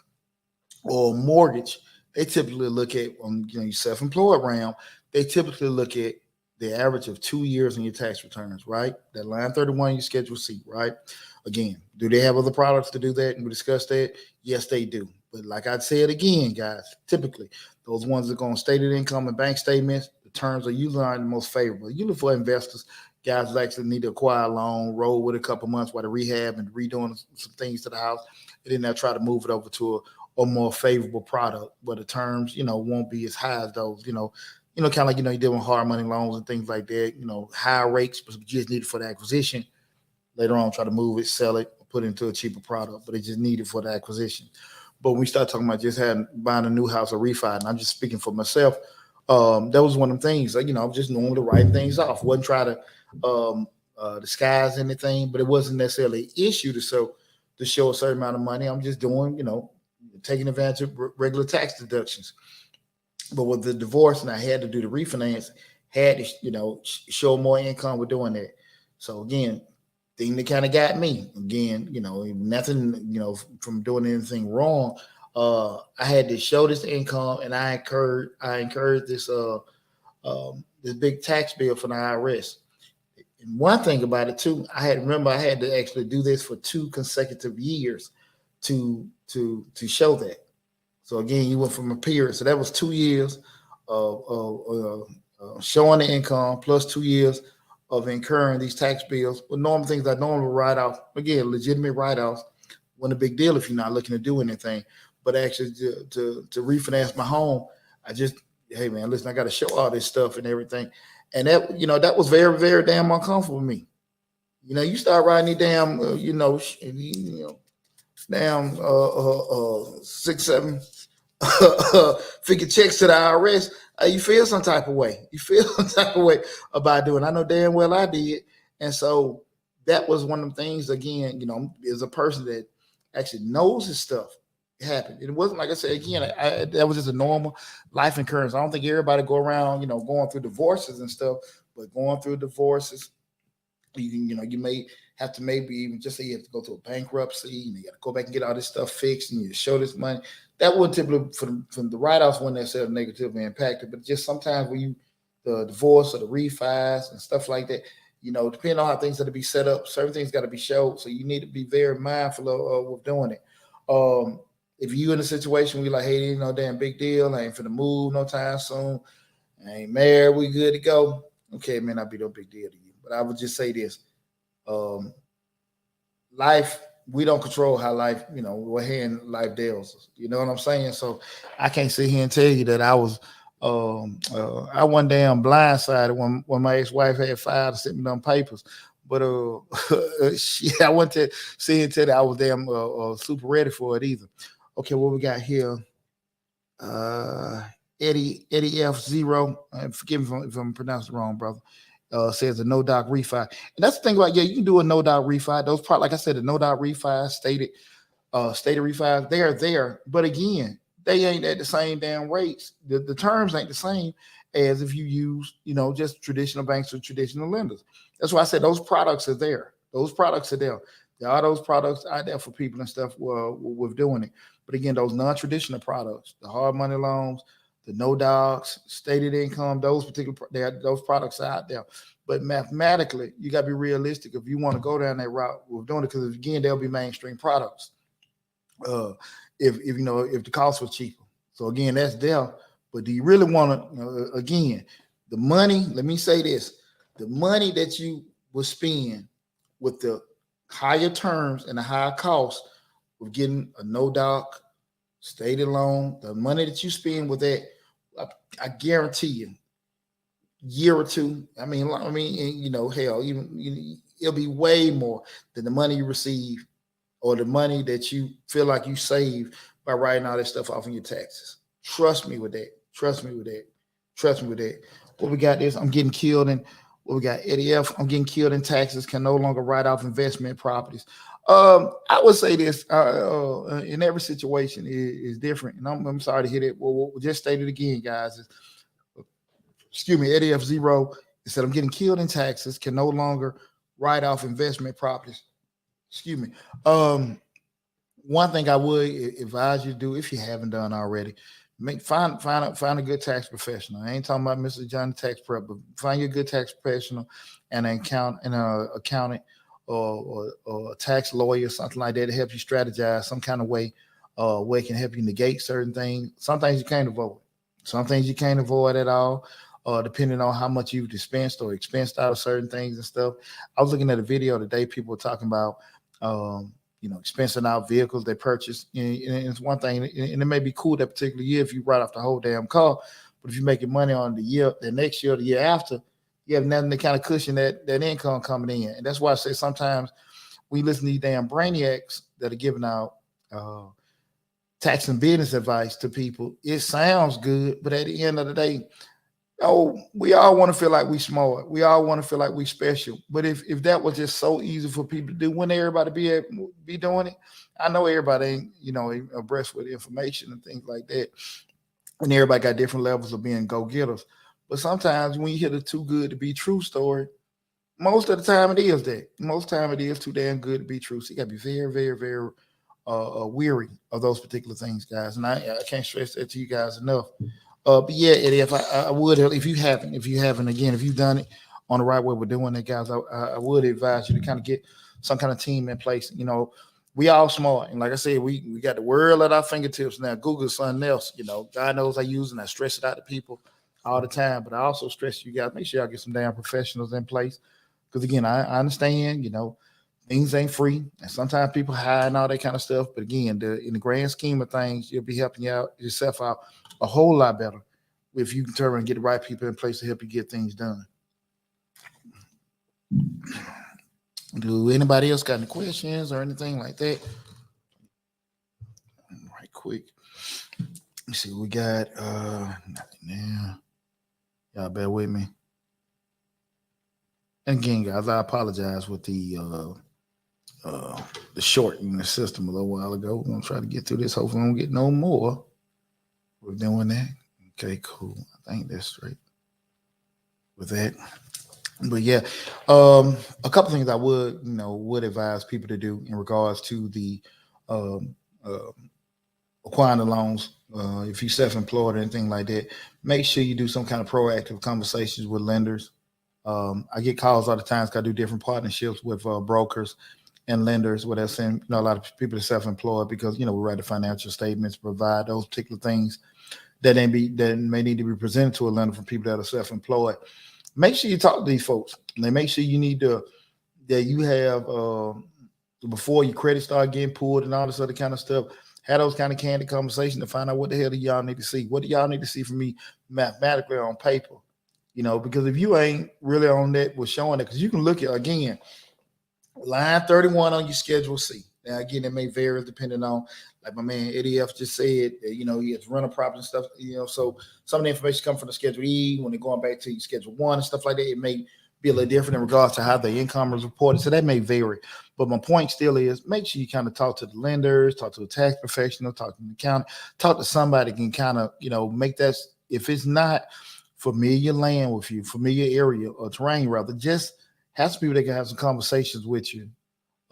or a mortgage, they typically look at your self-employed realm. They typically look at the average of 2 years in your tax returns, right? That line 31, your schedule C, right? Again, do they have other products to do that? And we discussed that. Yes, they do. But like I said again, guys, typically those ones that are going to stated income and bank statements, the terms are usually aren't the most favorable. Usually for investors, guys who actually need to acquire a loan, roll with a couple months while they rehab and redoing some things to the house, and then they'll try to move it over to a more favorable product where the terms, won't be as high as those, kind of like, you're dealing with hard money loans and things like that, higher rates, but you just need it for the acquisition. Later on, try to move it, sell it, put it into a cheaper product, but it just needed for the acquisition. But when we start talking about just buying a new house or refi, and I'm just speaking for myself, that was one of the things. Like, I was just normally writing things off. Wasn't trying to disguise anything, but it wasn't necessarily an issue to show a certain amount of money. I'm just doing, taking advantage of regular tax deductions. But with the divorce, and I had to do the refinance, had to, show more income with doing that. So again, thing that kind of got me again, nothing, from doing anything wrong. I had to show this income, and I incurred this big tax bill from the IRS. And one thing about it too, I had to actually do this for 2 consecutive years to show that. So again, you went from a period. So that was 2 years of showing the income plus 2 years of incurring these tax bills. But normal things I normally write off, again, legitimate write-offs, wasn't a big deal if you're not looking to do anything. But actually to refinance my home, I just, hey man, listen, I got to show all this stuff and everything. And that was very, very damn uncomfortable for me. You start writing these damn, damn 6, 7 figure checks to the IRS, you feel some type of way. You feel some type of way about doing it. I know damn well I did. And so that was one of the things, again, as a person that actually knows his stuff, it happened. It wasn't, like I said, again, that was just a normal life occurrence. I don't think everybody go around, going through divorces and stuff, but going through divorces, you may have to maybe even just say you have to go through a bankruptcy, you got to go back and get all this stuff fixed, and you show this money. That would typically from the write-offs wouldn't necessarily negatively impacted, but just sometimes when the divorce or the refis and stuff like that, depending on how things are to be set up, certain things got to be showed. So you need to be very mindful of doing it. If you in a situation where you're like, hey, ain't no damn big deal, I ain't finna move no time soon, I ain't married, we good to go. Okay, man, not be no big deal to you. But I would just say this. Life, we don't control how life, what hand life deals us. You know what I'm saying? So I can't sit here and tell you that I was I one damn blindsided when my ex-wife had filed to send me them papers. But I went to see and tell that I was damn super ready for it either. Okay, what we got here? Eddie F0. Forgive me if I'm pronouncing it wrong, brother. Says a no doc refi. And that's the thing about, you can do a no doc refi. Those part, like I said, the no doc refi stated stated refis, they are there. But again, they ain't at the same damn rates. The terms ain't the same as if you use, just traditional banks or traditional lenders. That's why I said those products are there. Those products are there. There are those products out there for people and stuff with doing it. But again, those non-traditional products, the hard money loans, the no docs, stated income, those those products are out there. But mathematically, you got to be realistic if you want to go down that route with doing it, because again, they'll be mainstream products. If the cost was cheaper. So again, that's there. But do you really want to? Again, the money. Let me say this: the money that you will spend with the higher terms and the higher cost of getting a no doc stated loan, the money that you spend with that, I guarantee you, year or two. Hell, it'll be way more than the money you receive or the money that you feel like you save by writing all that stuff off in your taxes. Trust me with that. Trust me with that. Trust me with that. What we got is I'm getting killed in what we got Eddie F. I'm getting killed in taxes, can no longer write off investment properties. I would say this in every situation is different. And I'm sorry to hear that. Well, we'll just state it again, guys. Excuse me, Eddie F. Zero. He said, I'm getting killed in taxes, can no longer write off investment properties. Excuse me. One thing I would advise you to do, if you haven't done already, find a good tax professional. I ain't talking about Mr. Johnny Tax Prep, but find your good tax professional and an accountant or a tax lawyer, something like that, to help you strategize some kind of way where it can help you negate certain things. Some things you can't avoid. Some things you can't avoid at all. Depending on how much you've dispensed or expensed out of certain things and stuff. I was looking at a video today. People were talking about, expensing out vehicles they purchased. And it's one thing, and it may be cool that particular year if you write off the whole damn car. But if you're making money on the next year, the year after, you have nothing to kind of cushion that income coming in. And that's why I say sometimes we listen to these damn brainiacs that are giving out tax and business advice to people. It sounds good, but at the end of the day, we all want to feel like we smart. We all want to feel like we special. But if that was just so easy for people to do, wouldn't everybody be doing it? I know everybody ain't, abreast with information and things like that. And everybody got different levels of being go-getters. But sometimes when you hear the too good to be true story, most of the time it is that. Most time it is too damn good to be true. So you got to be very, very, very weary of those particular things, guys. And I can't stress that to you guys enough. But yeah, Eddie, if I would, if you haven't, again, if you've done it on the right way we're doing it, guys, I would advise you to kind of get some kind of team in place. We all smart. And like I said, we got the world at our fingertips now. Google's something else. God knows I use and I stress it out to people all the time. But I also stress you guys, make sure y'all get some damn professionals in place. Because again, I understand, things ain't free. And sometimes people hide and all that kind of stuff. But again, in the grand scheme of things, you'll be helping yourself out a whole lot better if you can turn and get the right people in place to help you get things done. Do anybody else got any questions or anything like that? Right quick. Let's see, we got nothing there. Y'all bear with me. And again, guys, I apologize with the short in the system a little while ago. We're gonna try to get through this. Hopefully, we don't get no more. We're doing that. Okay, cool. I think that's straight with that. But yeah, a couple things I would advise people to do in regards to the acquiring the loans. If you're self-employed or anything like that, make sure you do some kind of proactive conversations with lenders. I get calls all the time. I do different partnerships with brokers and lenders where they're saying, a lot of people are self-employed because, we write the financial statements, provide those particular things that may need to be presented to a lender from people that are self-employed. Make sure you talk to these folks. And make sure that you have, before your credit start getting pulled and all this other kind of stuff, have those kind of candid conversations to find out what the hell do y'all need to see. What do y'all need to see from me mathematically on paper? Because if you ain't really on that with showing it, because you can look at, again, line 31 on your Schedule C. Now, again, it may vary depending on, like my man Eddie F just said, he has rental property and stuff, so some of the information comes from the Schedule E. When they're going back to your Schedule 1 and stuff like that, it may be a little different in regards to how the income is reported. So that may vary. But my point still is make sure you kind of talk to the lenders, talk to a tax professional, talk to an accountant, talk to somebody that can kind of, make that, if it's not familiar land with you, familiar area or terrain rather, just have some people that can have some conversations with you.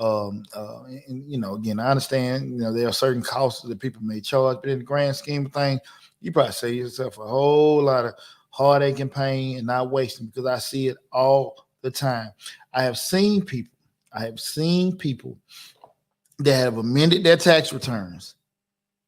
Again, I understand, there are certain costs that people may charge, but in the grand scheme of things, you probably save yourself a whole lot of heartache and pain and not wasting, because I see it all the time. I have seen people that have amended their tax returns.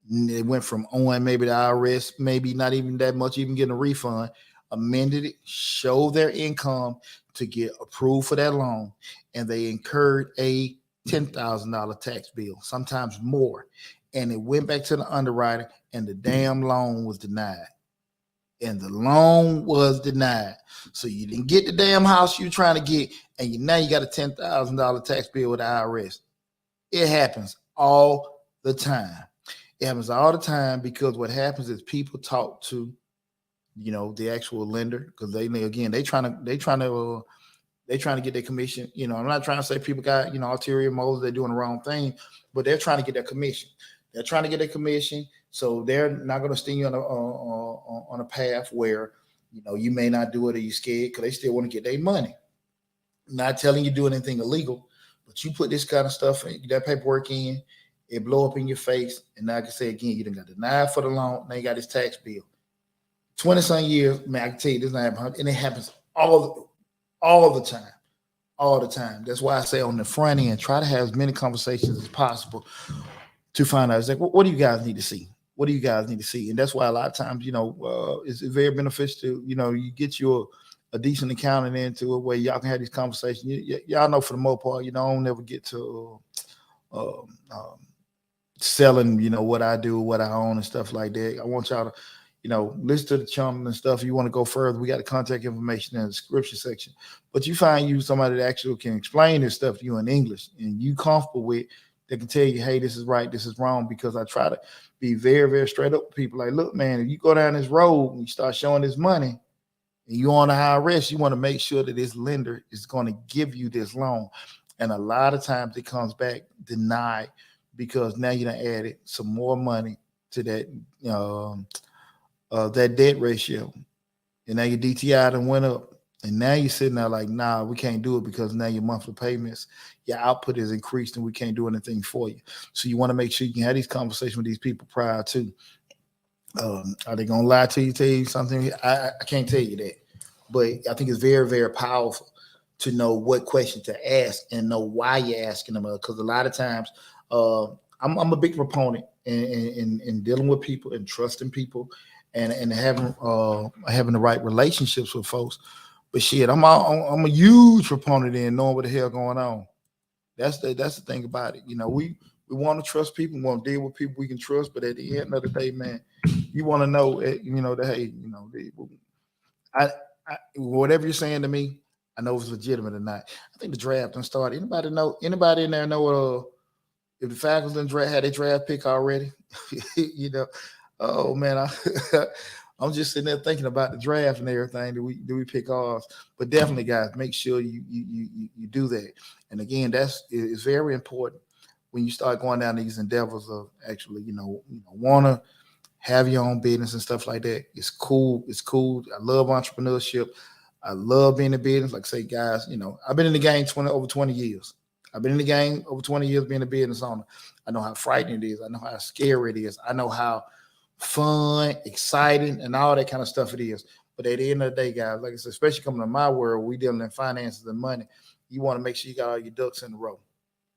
It went from owing maybe the IRS, maybe not even that much, even getting a refund, amended it, show their income to get approved for that loan, and they incurred a $10,000 tax bill, sometimes more. And it went back to the underwriter, and the damn loan was denied. So you didn't get the damn house you're trying to get, and now you got a $10,000 tax bill with the IRS. It happens all the time. It happens all the time because what happens is people talk to, the actual lender, because they trying to get their commission. I'm not trying to say people got, ulterior motives, they're doing the wrong thing, but they're trying to get their commission. They're trying to get their commission, so they're not going to sting you on a path where, you may not do it or you're scared, because they still want to get their money. I'm not telling you do anything illegal, but you put this kind of stuff in, that paperwork in, it blow up in your face, and now I can say again, you done got denied for the loan, now you got this tax bill. 20-some years, man, I can tell you this not happen, and it happens all the time. That's why I say on the front end, try to have as many conversations as possible to find out, like, what do you guys need to see? What do you guys need to see? And that's why a lot of times, it's very beneficial. You get you a decent accountant into it where y'all can have these conversations. Y'all know for the most part, I don't never get to selling, what I do, what I own and stuff like that. I want y'all to, listen to the chum and stuff. If you want to go further, we got the contact information in the description section. But you find you somebody that actually can explain this stuff to you in English and you comfortable with, that can tell you, hey, this is right, this is wrong, because I try to be very, very straight up with people. Like, look, man, if you go down this road and you start showing this money and you're on a high risk, you want to make sure that this lender is going to give you this loan. And a lot of times it comes back denied because now you done added some more money to that that debt ratio. And now your DTI done went up. And now you're sitting there like, nah, we can't do it because now your monthly payments, your output is increased and we can't do anything for you. So you want to make sure you can have these conversations with these people prior to. Are they going to lie to you, tell you something? I can't tell you that. But I think it's very, very powerful to know what question to ask and know why you're asking them. Because a lot of times I'm a big proponent in dealing with people and trusting people and having the right relationships with folks. But shit, I'm a huge proponent in knowing what the hell going on. That's the thing about it. We want to trust people, we want to deal with people we can trust. But at the end of the day, man, you want to know, that hey, whatever you're saying to me, I know if it's legitimate or not. I think the draft done started. Anybody in there know if the Falcons done had a draft pick already? Oh man, I'm just sitting there thinking about the draft and everything. Do we pick ours? But definitely, guys, make sure you do that. And again, it's very important when you start going down these endeavors of actually, want to have your own business and stuff like that. It's cool. It's cool. I love entrepreneurship. I love being in business. Like I say, guys, I've been in the game over 20 years. I've been in the game over 20 years being a business owner. I know how frightening it is. I know how scary it is. I know how fun, exciting, and all that kind of stuff it is. But at the end of the day, guys, like I said, especially coming to my world, we dealing in finances and money. You want to make sure you got all your ducks in a row.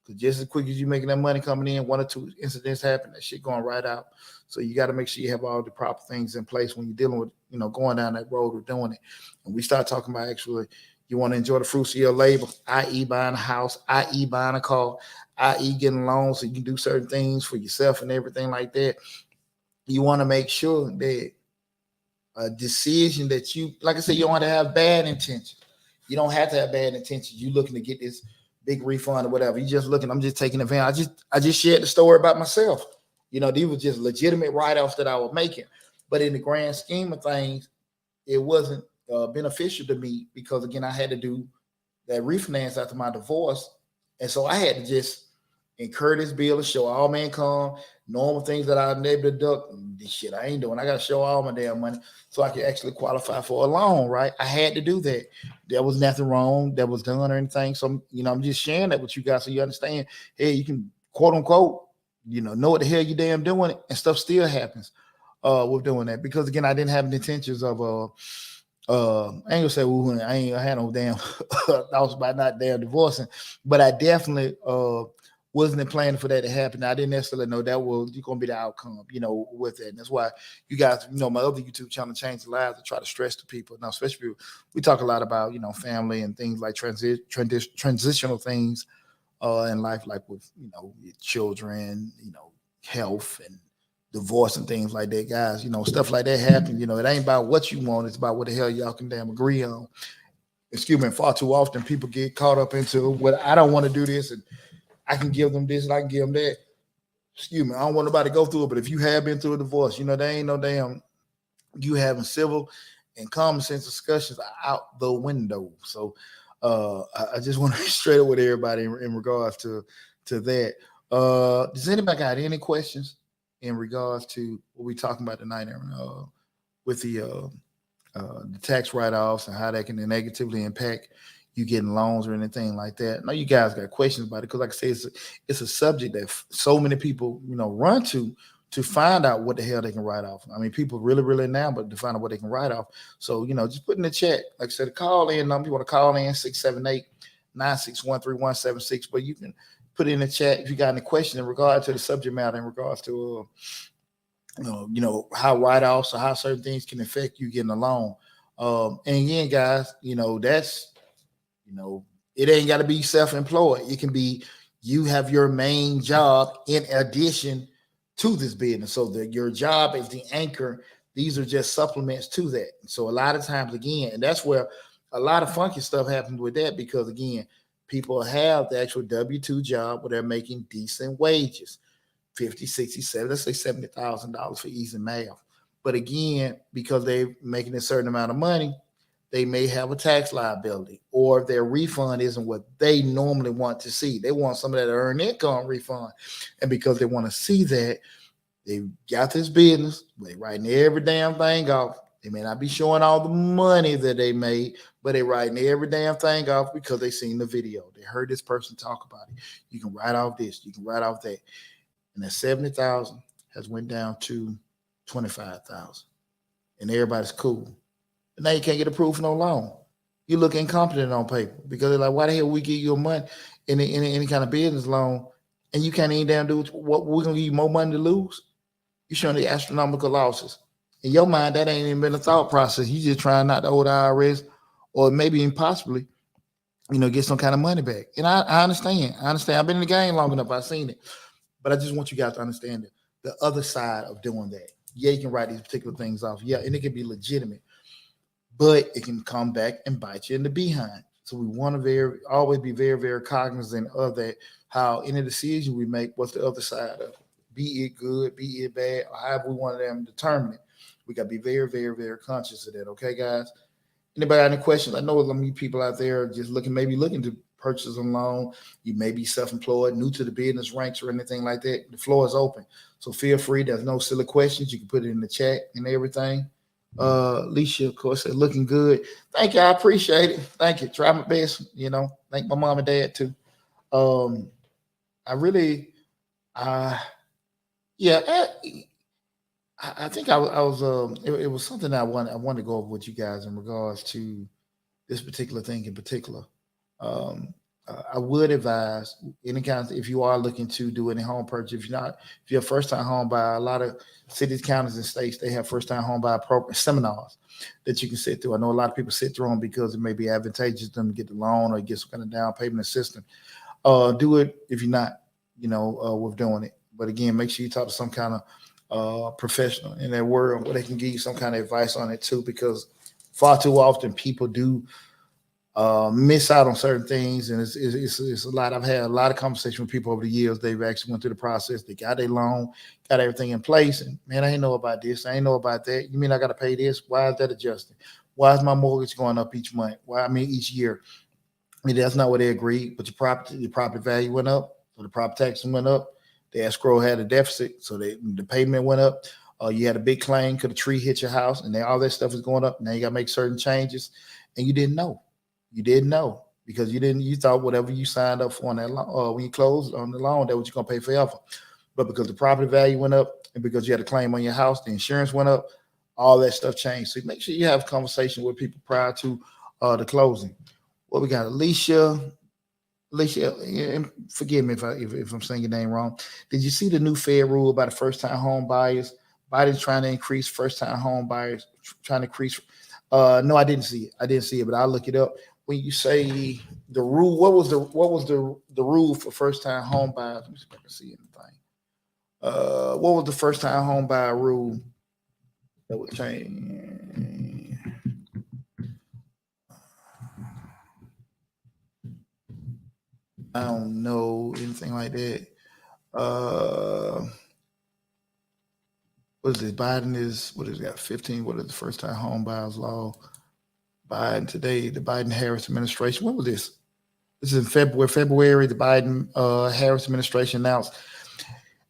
Because just as quick as you making that money coming in, one or two incidents happen, that shit going right out. So you got to make sure you have all the proper things in place when you're dealing with, going down that road or doing it. And we start talking about actually, you want to enjoy the fruits of your labor, i.e. buying a house, i.e. buying a car, i.e. getting loans so you can do certain things for yourself and everything like that. You want to make sure that a decision that you, like I said, you don't have to have bad intentions. You don't have to have bad intentions. You looking to get this big refund or whatever. You just looking, I'm just taking advantage. I just shared the story about myself. These were just legitimate write-offs that I was making. But in the grand scheme of things, it wasn't beneficial to me because, again, I had to do that refinance after my divorce And so I had to just incur this bill and show all my income, normal things that I've able to deduct. This shit I ain't doing. I got to show all my damn money so I can actually qualify for a loan, right? I had to do that. There was nothing wrong that was done or anything. So, I'm just sharing that with you guys so you understand. Hey, you can quote unquote, know what the hell you damn doing, and stuff still happens with doing that. Because again, I didn't have the intentions of I ain't gonna say I had no damn thoughts about not damn divorcing, but I definitely wasn't planning for that to happen. I didn't necessarily know that was gonna be the outcome, with it. And that's why you guys, my other YouTube channel, Change the Lives, to try to stress to people. Now, especially we talk a lot about family and things like transitional things in life, like with children, health and divorce and things like that, guys. Stuff like that happen. It ain't about what you want; it's about what the hell y'all can damn agree on. Excuse me. Far too often, people get caught up into what I don't want to do this, and I can give them this, and I can give them that. Excuse me. I don't want nobody to go through it, but if you have been through a divorce, there ain't no damn you having civil and common sense discussions out the window. So I just want to be straight up with everybody in regards to that. Does anybody got any questions in regards to what we're talking about tonight, with the tax write-offs and how that can negatively impact you getting loans or anything like that? I know you guys got questions about it because, like I said, it's a subject that so many people run to find out what the hell they can write off. I mean, people really, really now, but to find out what they can write off. So, just put in the chat, like I said, call in number. You want to call in 678-961-3176, but you can put in the chat if you got any question in regard to the subject matter, in regards to, how write-offs or how certain things can affect you getting a loan. And again, guys, that's, it ain't got to be self-employed. It can be you have your main job in addition to this business, so that your job is the anchor. These are just supplements to that. So a lot of times, again, and that's where a lot of funky stuff happens with that, because again, people have the actual W-2 job where they're making decent wages, 50, 60, 70, let's say $70,000 for easy math. But again, because they're making a certain amount of money, they may have a tax liability, or their refund isn't what they normally want to see. They want some of that earned income refund. And because they want to see that, they got this business, they writing every damn thing off. They may not be showing all the money that they made, but they writing every damn thing off because they seen the video. They heard this person talk about it. You can write off this, you can write off that. And that 70,000 has went down to 25,000. And everybody's cool. And now you can't get approved for no loan. You look incompetent on paper, because they're like, why the hell we give you money in any kind of business loan, and you can't even damn do what we're gonna give you more money to lose? You're showing the astronomical losses. In your mind, that ain't even been a thought process. You just trying not to owe the IRS, or maybe impossibly, get some kind of money back. And I understand. I've been in the game long enough. I've seen it. But I just want you guys to understand the other side of doing that. Yeah, you can write these particular things off. Yeah, and it can be legitimate, but it can come back and bite you in the behind. So we want to always be very, very cognizant of that. How any decision we make, what's the other side of it? Be it good, be it bad, or however we want them to determine it. We got to be very, very, very conscious of that. Okay, guys? Anybody got any questions? I know there's many people out there just maybe looking to purchase a loan. You may be self-employed, new to the business ranks or anything like that. The floor is open. So feel free. There's no silly questions. You can put it in the chat and everything. Alicia, of course, said looking good. Thank you. I appreciate it. Thank you. Try my best. Thank my mom and dad too. I really, yeah. I think I was. It was something I wanted to go over with you guys in regards to this particular thing in particular. I would advise any kind of, if you are looking to do any home purchase, if you're a first time home buyer, a lot of cities, counties, and states, they have first time home buyer program seminars that you can sit through. I know a lot of people sit through them because it may be advantageous to them to get the loan or get some kind of down payment assistance. Do it if you're not, with doing it. But again, make sure you talk to some kind of professional in that world where they can give you some kind of advice on it too, because far too often people do miss out on certain things, and it's a lot. I've had a lot of conversation with people over the years. They've actually went through the process. They got their loan, got everything in place, and man, I ain't know about this. I ain't know about that. You mean I got to pay this? Why is that adjusting? Why is my mortgage going up each month? Each year? mean, that's not what they agreed, but your property value went up, so the property tax went up. The escrow had a deficit, so the payment went up. You had a big claim because the tree hit your house, and then all that stuff is going up. Now you got to make certain changes, and you didn't know. You didn't know because you thought whatever you signed up for on that when you closed on the loan, that was you're gonna pay forever. But because the property value went up, and because you had a claim on your house, the insurance went up. All that stuff changed. So make sure you have a conversation with people prior to the closing. What we got, Alicia? Alicia, and forgive me if I'm saying your name wrong. Did you see the new Fed rule about the first time home buyers? Biden's trying to increase first time home buyers, trying to increase. No, I didn't see it. I didn't see it, but I'll look it up. When you say the rule, what was the rule for first time home buyers? Let me see if I can see anything. What was the first time home buyer rule that would change? I don't know anything like that. Uh, what is it? Biden is what has got 15? What is the first time home buyers law? Biden today, the Biden Harris administration. What was this? This is in February. February, the Biden Harris administration announced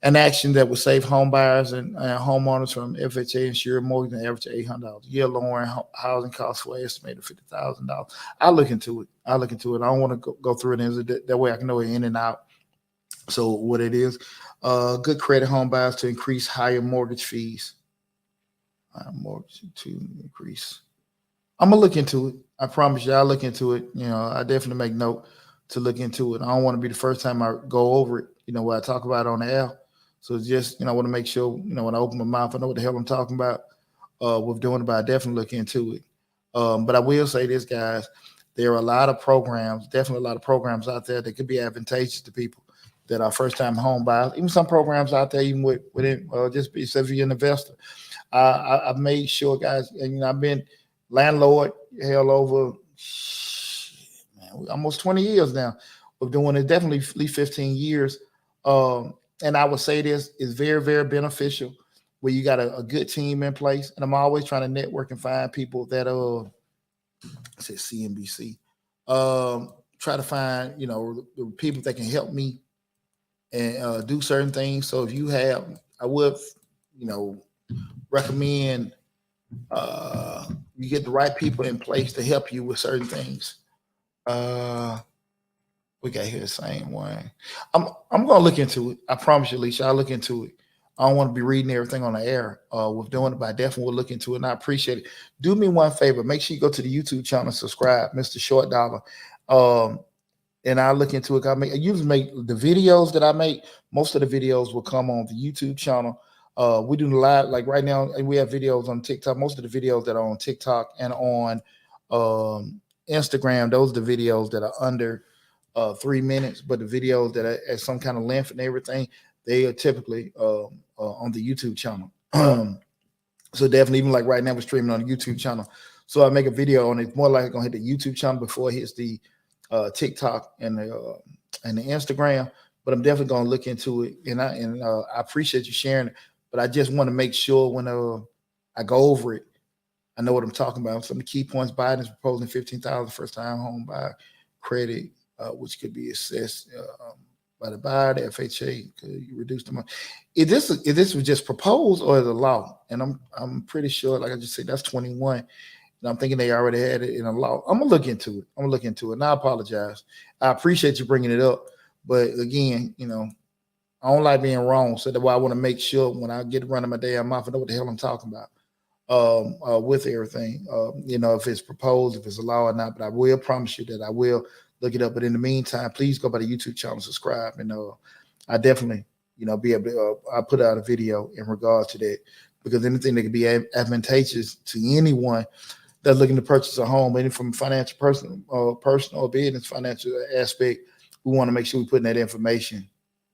an action that would save home buyers and homeowners from FHA insured mortgage and average $800 a year, lowering housing costs for estimated $50,000. I'll look into it. I don't want to go through it that way I can know it in and out. So what it is, good credit home buyers to increase higher mortgage fees. Mortgage to increase. I'm gonna look into it. I promise you, I'll look into it. I definitely make note to look into it. I don't want to be the first time I go over it. What I talk about on the air. So it's just, I want to make sure, when I open my mouth, I know what the hell I'm talking about. With doing it, but I definitely look into it. But I will say this, guys, there are a lot of programs, definitely a lot of programs out there that could be advantageous to people that are first time home buyers. Even some programs out there, even within just be if you're an investor. I've made sure, guys, and I've been landlord hell over almost 20 years now of doing it, definitely at least 15 years. And I would say this is very, very beneficial where you got a good team in place. And I'm always trying to network and find people that I said CNBC. Try to find, the people that can help me and do certain things. So if you have, I would, recommend you get the right people in place to help you with certain things. We got here the same one. I'm gonna look into it. I promise you, Alicia, I'll look into it. I don't want to be reading everything on the air with doing it, but I definitely will look into it and I appreciate it. Do me one favor, make sure you go to the YouTube channel and subscribe, Mr. Short Dollar. And I look into it. I usually make the videos that I make. Most of the videos will come on the YouTube channel. We do live, like right now, and we have videos on TikTok. Most of the videos that are on TikTok and on Instagram, those are the videos that are under 3 minutes, but the videos that are at some kind of length and everything, they are typically on the YouTube channel. So definitely, even like right now, we're streaming on the YouTube channel. So I make a video on it. More likely gonna hit the YouTube channel before it hits the TikTok and the Instagram. But I'm definitely gonna look into it, and I appreciate you sharing it. But I just want to make sure when I go over it, I know what I'm talking about. Some of the key points: Biden's proposing 15,000 first-time home buyer credit, which could be assessed by the buyer, the FHA. You reduce the money. If this was just proposed or is a law, and I'm pretty sure, like I just said, that's 21. And I'm thinking they already had it in a law. I'm gonna look into it. And I apologize. I appreciate you bringing it up, but again, I don't like being wrong. So that's why I want to make sure when I get running my damn mouth, I know what the hell I'm talking about. With everything, if it's proposed, if it's a law or not. But I will promise you that I will look it up. But in the meantime, please go by the YouTube channel, subscribe, and I definitely, be able to. I put out a video in regards to that because anything that can be advantageous to anyone that's looking to purchase a home, any from financial personal or business financial aspect, we want to make sure we're putting that information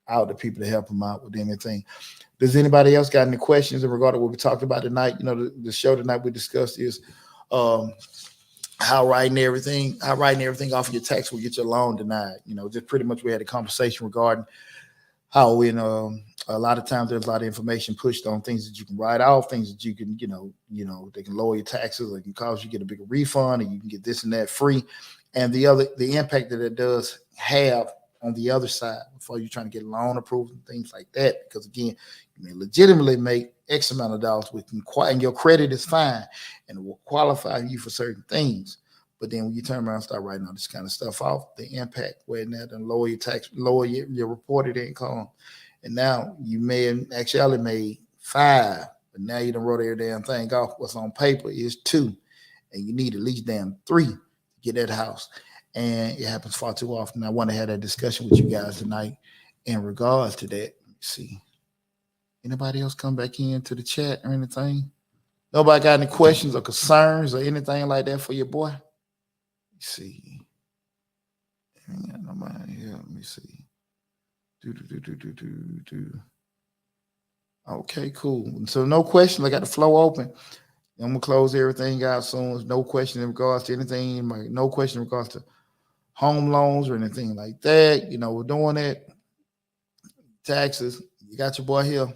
out to people to help them out with anything. Does anybody else got any questions in regard to what we talked about tonight? The show tonight we discussed is how writing everything off of your tax will get your loan denied. Just pretty much we had a conversation regarding how a lot of times there's a lot of information pushed on things that you can write off, things that you can, they can lower your taxes, or it can cause you to get a bigger refund, and you can get this and that free. and the impact that it does have on the other side before you're trying to get loan approved and things like that. Because again, you may legitimately make X amount of dollars and your credit is fine and it will qualify you for certain things. But then when you turn around and start writing all this kind of stuff off, the impact where that and lower your tax, lower your reported income. And now you may have actually made 5, but now you done wrote every damn thing off. What's on paper is 2, and you need at least damn 3 to get that house. And it happens far too often. I want to have that discussion with you guys tonight in regards to that. Let me see. Anybody else come back into the chat or anything? Nobody got any questions or concerns or anything like that for your boy? Let me see. Ain't got nobody here. Let me see. Okay, cool. So no questions. I got the flow open. I'm gonna close everything out soon. There's no question in regards to anything. No question in regards to home loans or anything like that. You know, we're doing it. Taxes. You got your boy here.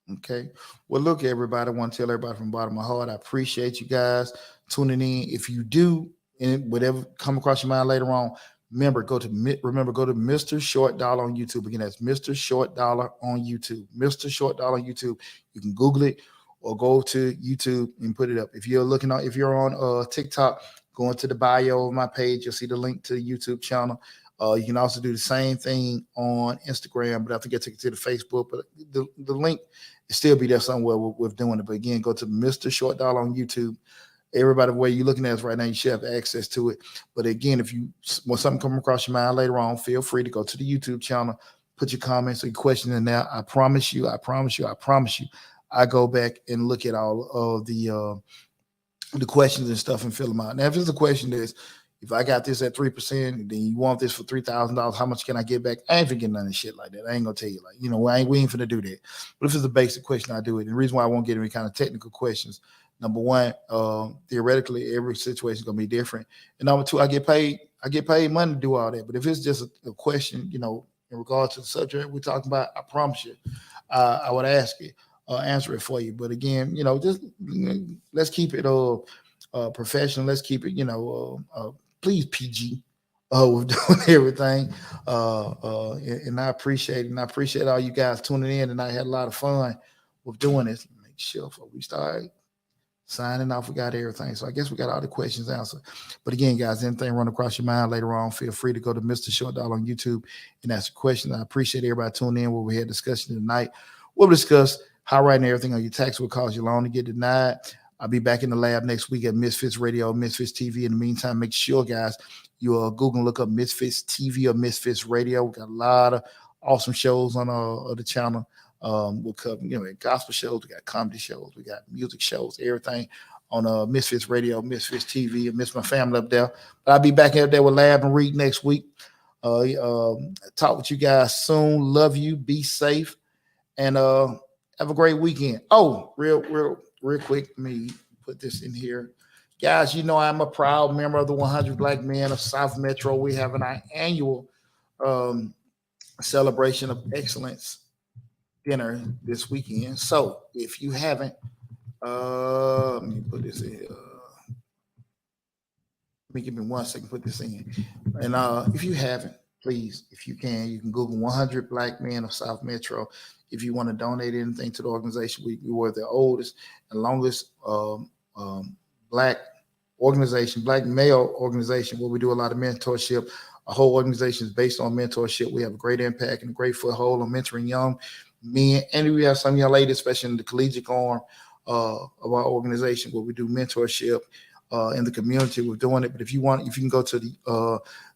Okay. Well, look, everybody. I want to tell everybody from the bottom of my heart, I appreciate you guys tuning in. If you do, and whatever come across your mind later on, remember, go to Mr. Short Dollar on YouTube. Again, that's Mr. Short Dollar on YouTube. Mr. Short Dollar on YouTube. You can Google it or go to YouTube and put it up. If you're on TikTok, go into the bio of my page. You'll see the link to the YouTube channel. You can also do the same thing on Instagram, but I think I took it to the Facebook. But the link will still be there somewhere with doing it. But again, go to Mr. Short Dollar on YouTube. Everybody, where you're looking at us right now, you should have access to it. But again, if you want something come across your mind later on, feel free to go to the YouTube channel, put your comments or your questions in there. I promise you, I go back and look at all of the questions and stuff and fill them out. Now, if it's a question that's, if I got this at 3%, then you want this for $3,000, how much can I get back? I ain't forgetting none of shit like that. I ain't gonna tell you, like, you know, we ain't finna do that. But if it's a basic question, I do it. And the reason why I won't get any kind of technical questions, number one, theoretically, every situation is gonna be different. And number two, I get paid money to do all that. But if it's just a question, you know, in regards to the subject we're talking about, I promise you, I would ask it, answer it for you. But again, you know, just let's keep it professional. Let's keep it, you know, please PG. We're doing everything. And I appreciate it. And I appreciate all you guys tuning in. And I had a lot of fun with doing this. Make sure before we start signing off, we got everything. So I guess we got all the questions answered. But again, guys, anything run across your mind later on, feel free to go to Mr. Short Dollar on YouTube and ask a question. I appreciate everybody tuning in where we had discussion tonight. We'll discuss how writing everything on your tax will cause your loan to get denied. I'll be back in the lab next week at Misfits Radio, Misfits TV. In the meantime, make sure, guys, you Google and look up Misfits TV or Misfits Radio. We got a lot of awesome shows on the channel. We'll cover, you know, gospel shows, we got comedy shows, we got music shows, everything on Misfits Radio, Misfits TV. I miss my family up there. But I'll be back up there with Lab and Read next week. Talk with you guys soon. Love you. Be safe. And have a great weekend. Oh, real quick, let me put this in here. Guys, you know I'm a proud member of the 100 Black Men of South Metro. We're having our annual celebration of excellence dinner this weekend. So if you haven't, let me put this in. Give me 1 second, put this in. And if you haven't, please, if you can Google 100 Black Men of South Metro. If you want to donate anything to the organization, we were the oldest and longest black male organization where we do a lot of mentorship. Our whole organization is based on mentorship. We have a great impact and a great foothold on mentoring young men, and we have some young ladies, especially in the collegiate arm of our organization, where we do mentorship in the community. We're doing it, but if you can go to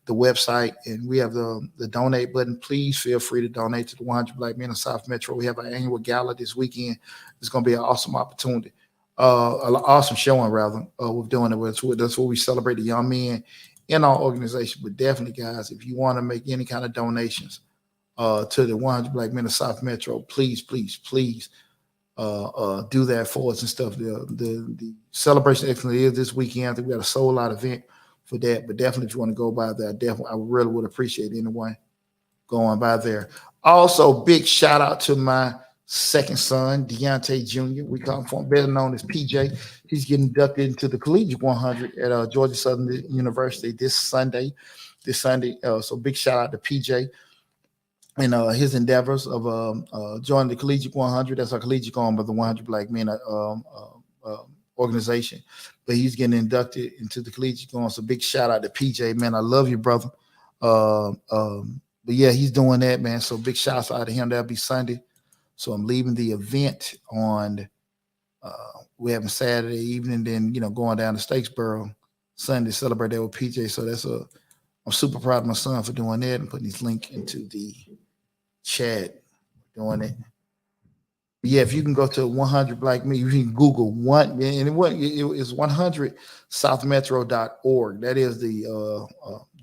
the website, and we have the donate button. Please feel free to donate to the 100 Black Men of South Metro. We have our annual gala this weekend. It's going to be an awesome opportunity, an awesome showing rather. We're doing it. That's where we celebrate the young men in our organization. But definitely, guys, if you want to make any kind of donations to the 100 Black Men of South Metro, please do that for us and stuff. The celebration excellence is this weekend. I think we got a sold out event for that, but definitely if you want to go by there, I really would appreciate anyone going by there. Also, big shout out to my second son, Deonte Jr. We call him better known as PJ. He's getting inducted into the Collegiate 100 at Georgia Southern University this Sunday. So big shout out to PJ and his endeavors of joining the Collegiate 100. That's our collegiate arm of the 100 Black Men organization. But he's getting inducted into the collegiate arm. So big shout out to PJ, man. I love you, brother. But yeah, he's doing that, man. So big shouts out to him. That'll be Sunday. So I'm leaving the event on we're having Saturday evening, then going down to Statesboro Sunday, celebrate that with PJ. So I'm super proud of my son for doing that and putting his link into the chat, doing it. But yeah, if you can go to 100 Black Men, you can Google one, and it's 100southmetro.org. That is the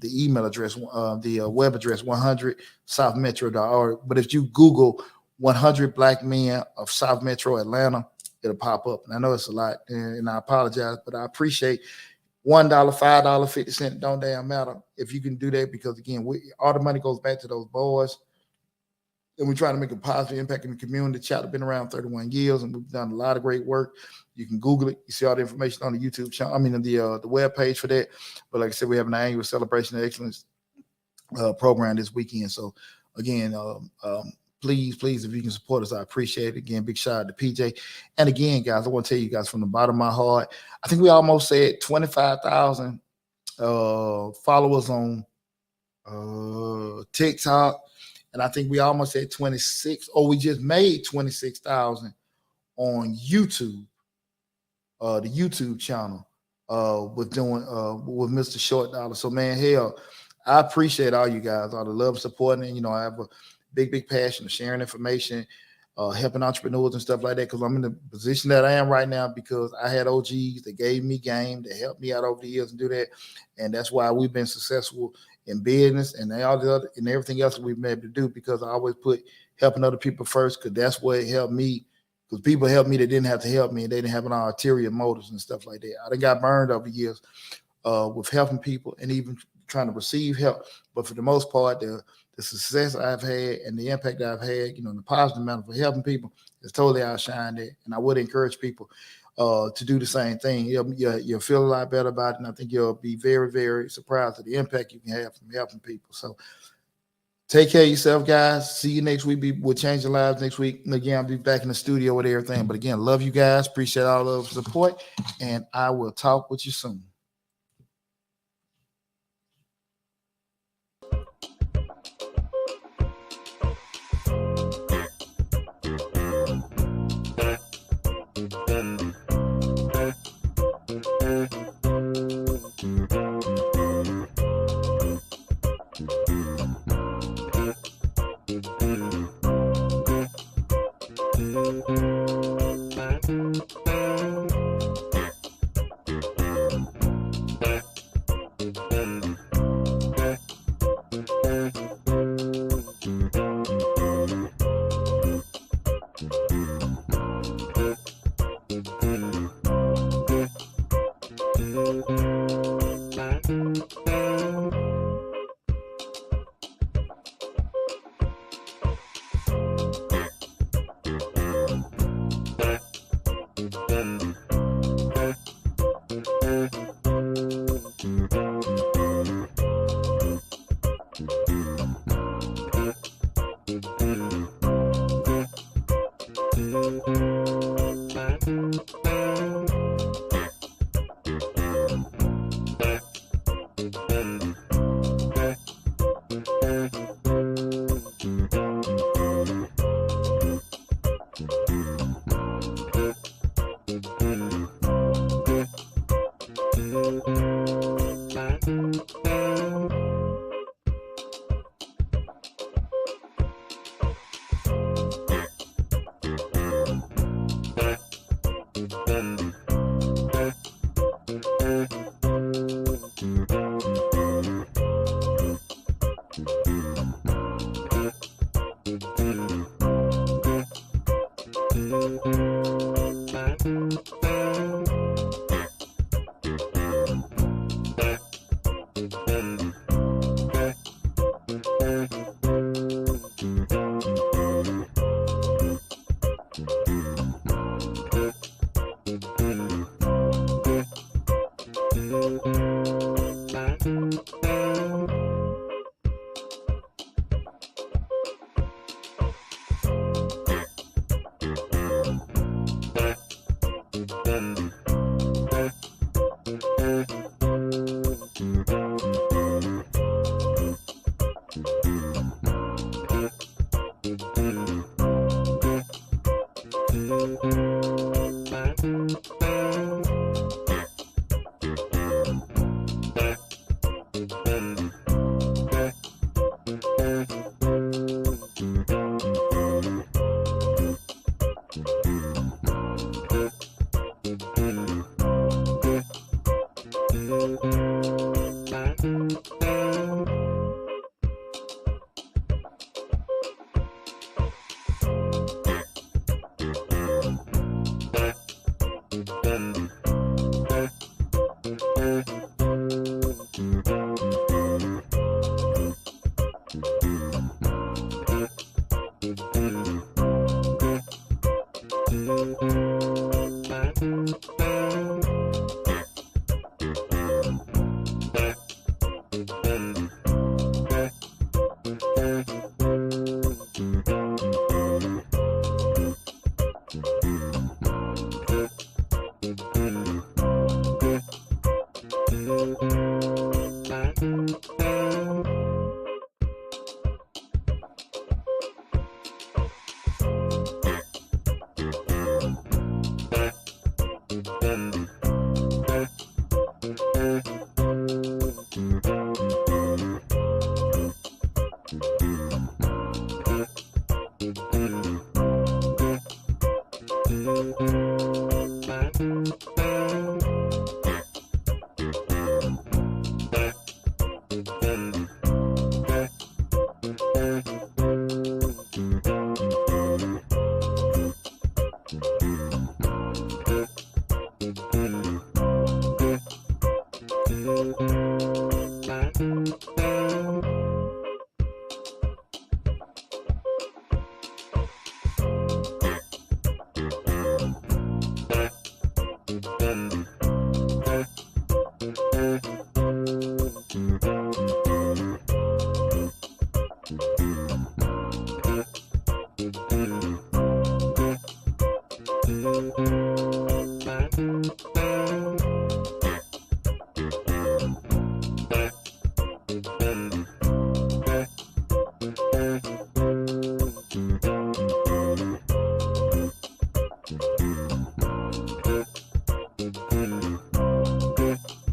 email address, the web address, 100southmetro.org. But if you Google 100 Black Men of South Metro Atlanta, it'll pop up. And I know it's a lot, and I apologize, but I appreciate $1, $5, 50 cents. Don't damn matter if you can do that, because again, all the money goes back to those boys. And we're trying to make a positive impact in the community. The chapter been around 31 years, and we've done a lot of great work. You can Google it. You see all the information on the YouTube channel. I mean, the web page for that. But like I said, we have an annual celebration of excellence program this weekend. So again, please, if you can support us, I appreciate it. Again, big shout out to PJ. And again, guys, I want to tell you guys from the bottom of my heart, I think we almost said 25,000 followers on TikTok. And I think we almost had 26, or we just made 26,000 on YouTube, the YouTube channel, with Mr. Short Dollar. So man, hell, I appreciate all you guys, all the love, supporting, and I have a big passion of sharing information, helping entrepreneurs and stuff like that, because I'm in the position that I am right now because I had OGs that gave me game, that helped me out over the years and do that. And that's why we've been successful in business and all the other and everything else that we've been able to do, because I always put helping other people first, because that's what helped me. Because people helped me that didn't have to help me, and they didn't have an ulterior motives and stuff like that. I done got burned over years with helping people and even trying to receive help. But for the most part, the success I've had and the impact that I've had, in the positive manner for helping people, is totally outshined it. And I would encourage people to do the same thing. You'll feel a lot better about it, and I think you'll be very, very surprised at the impact you can have from helping people. So take care of yourself, guys. See you next week. We'll change your lives next week. And again, I'll be back in the studio with everything. But again, love you guys. Appreciate all of the support, and I will talk with you soon.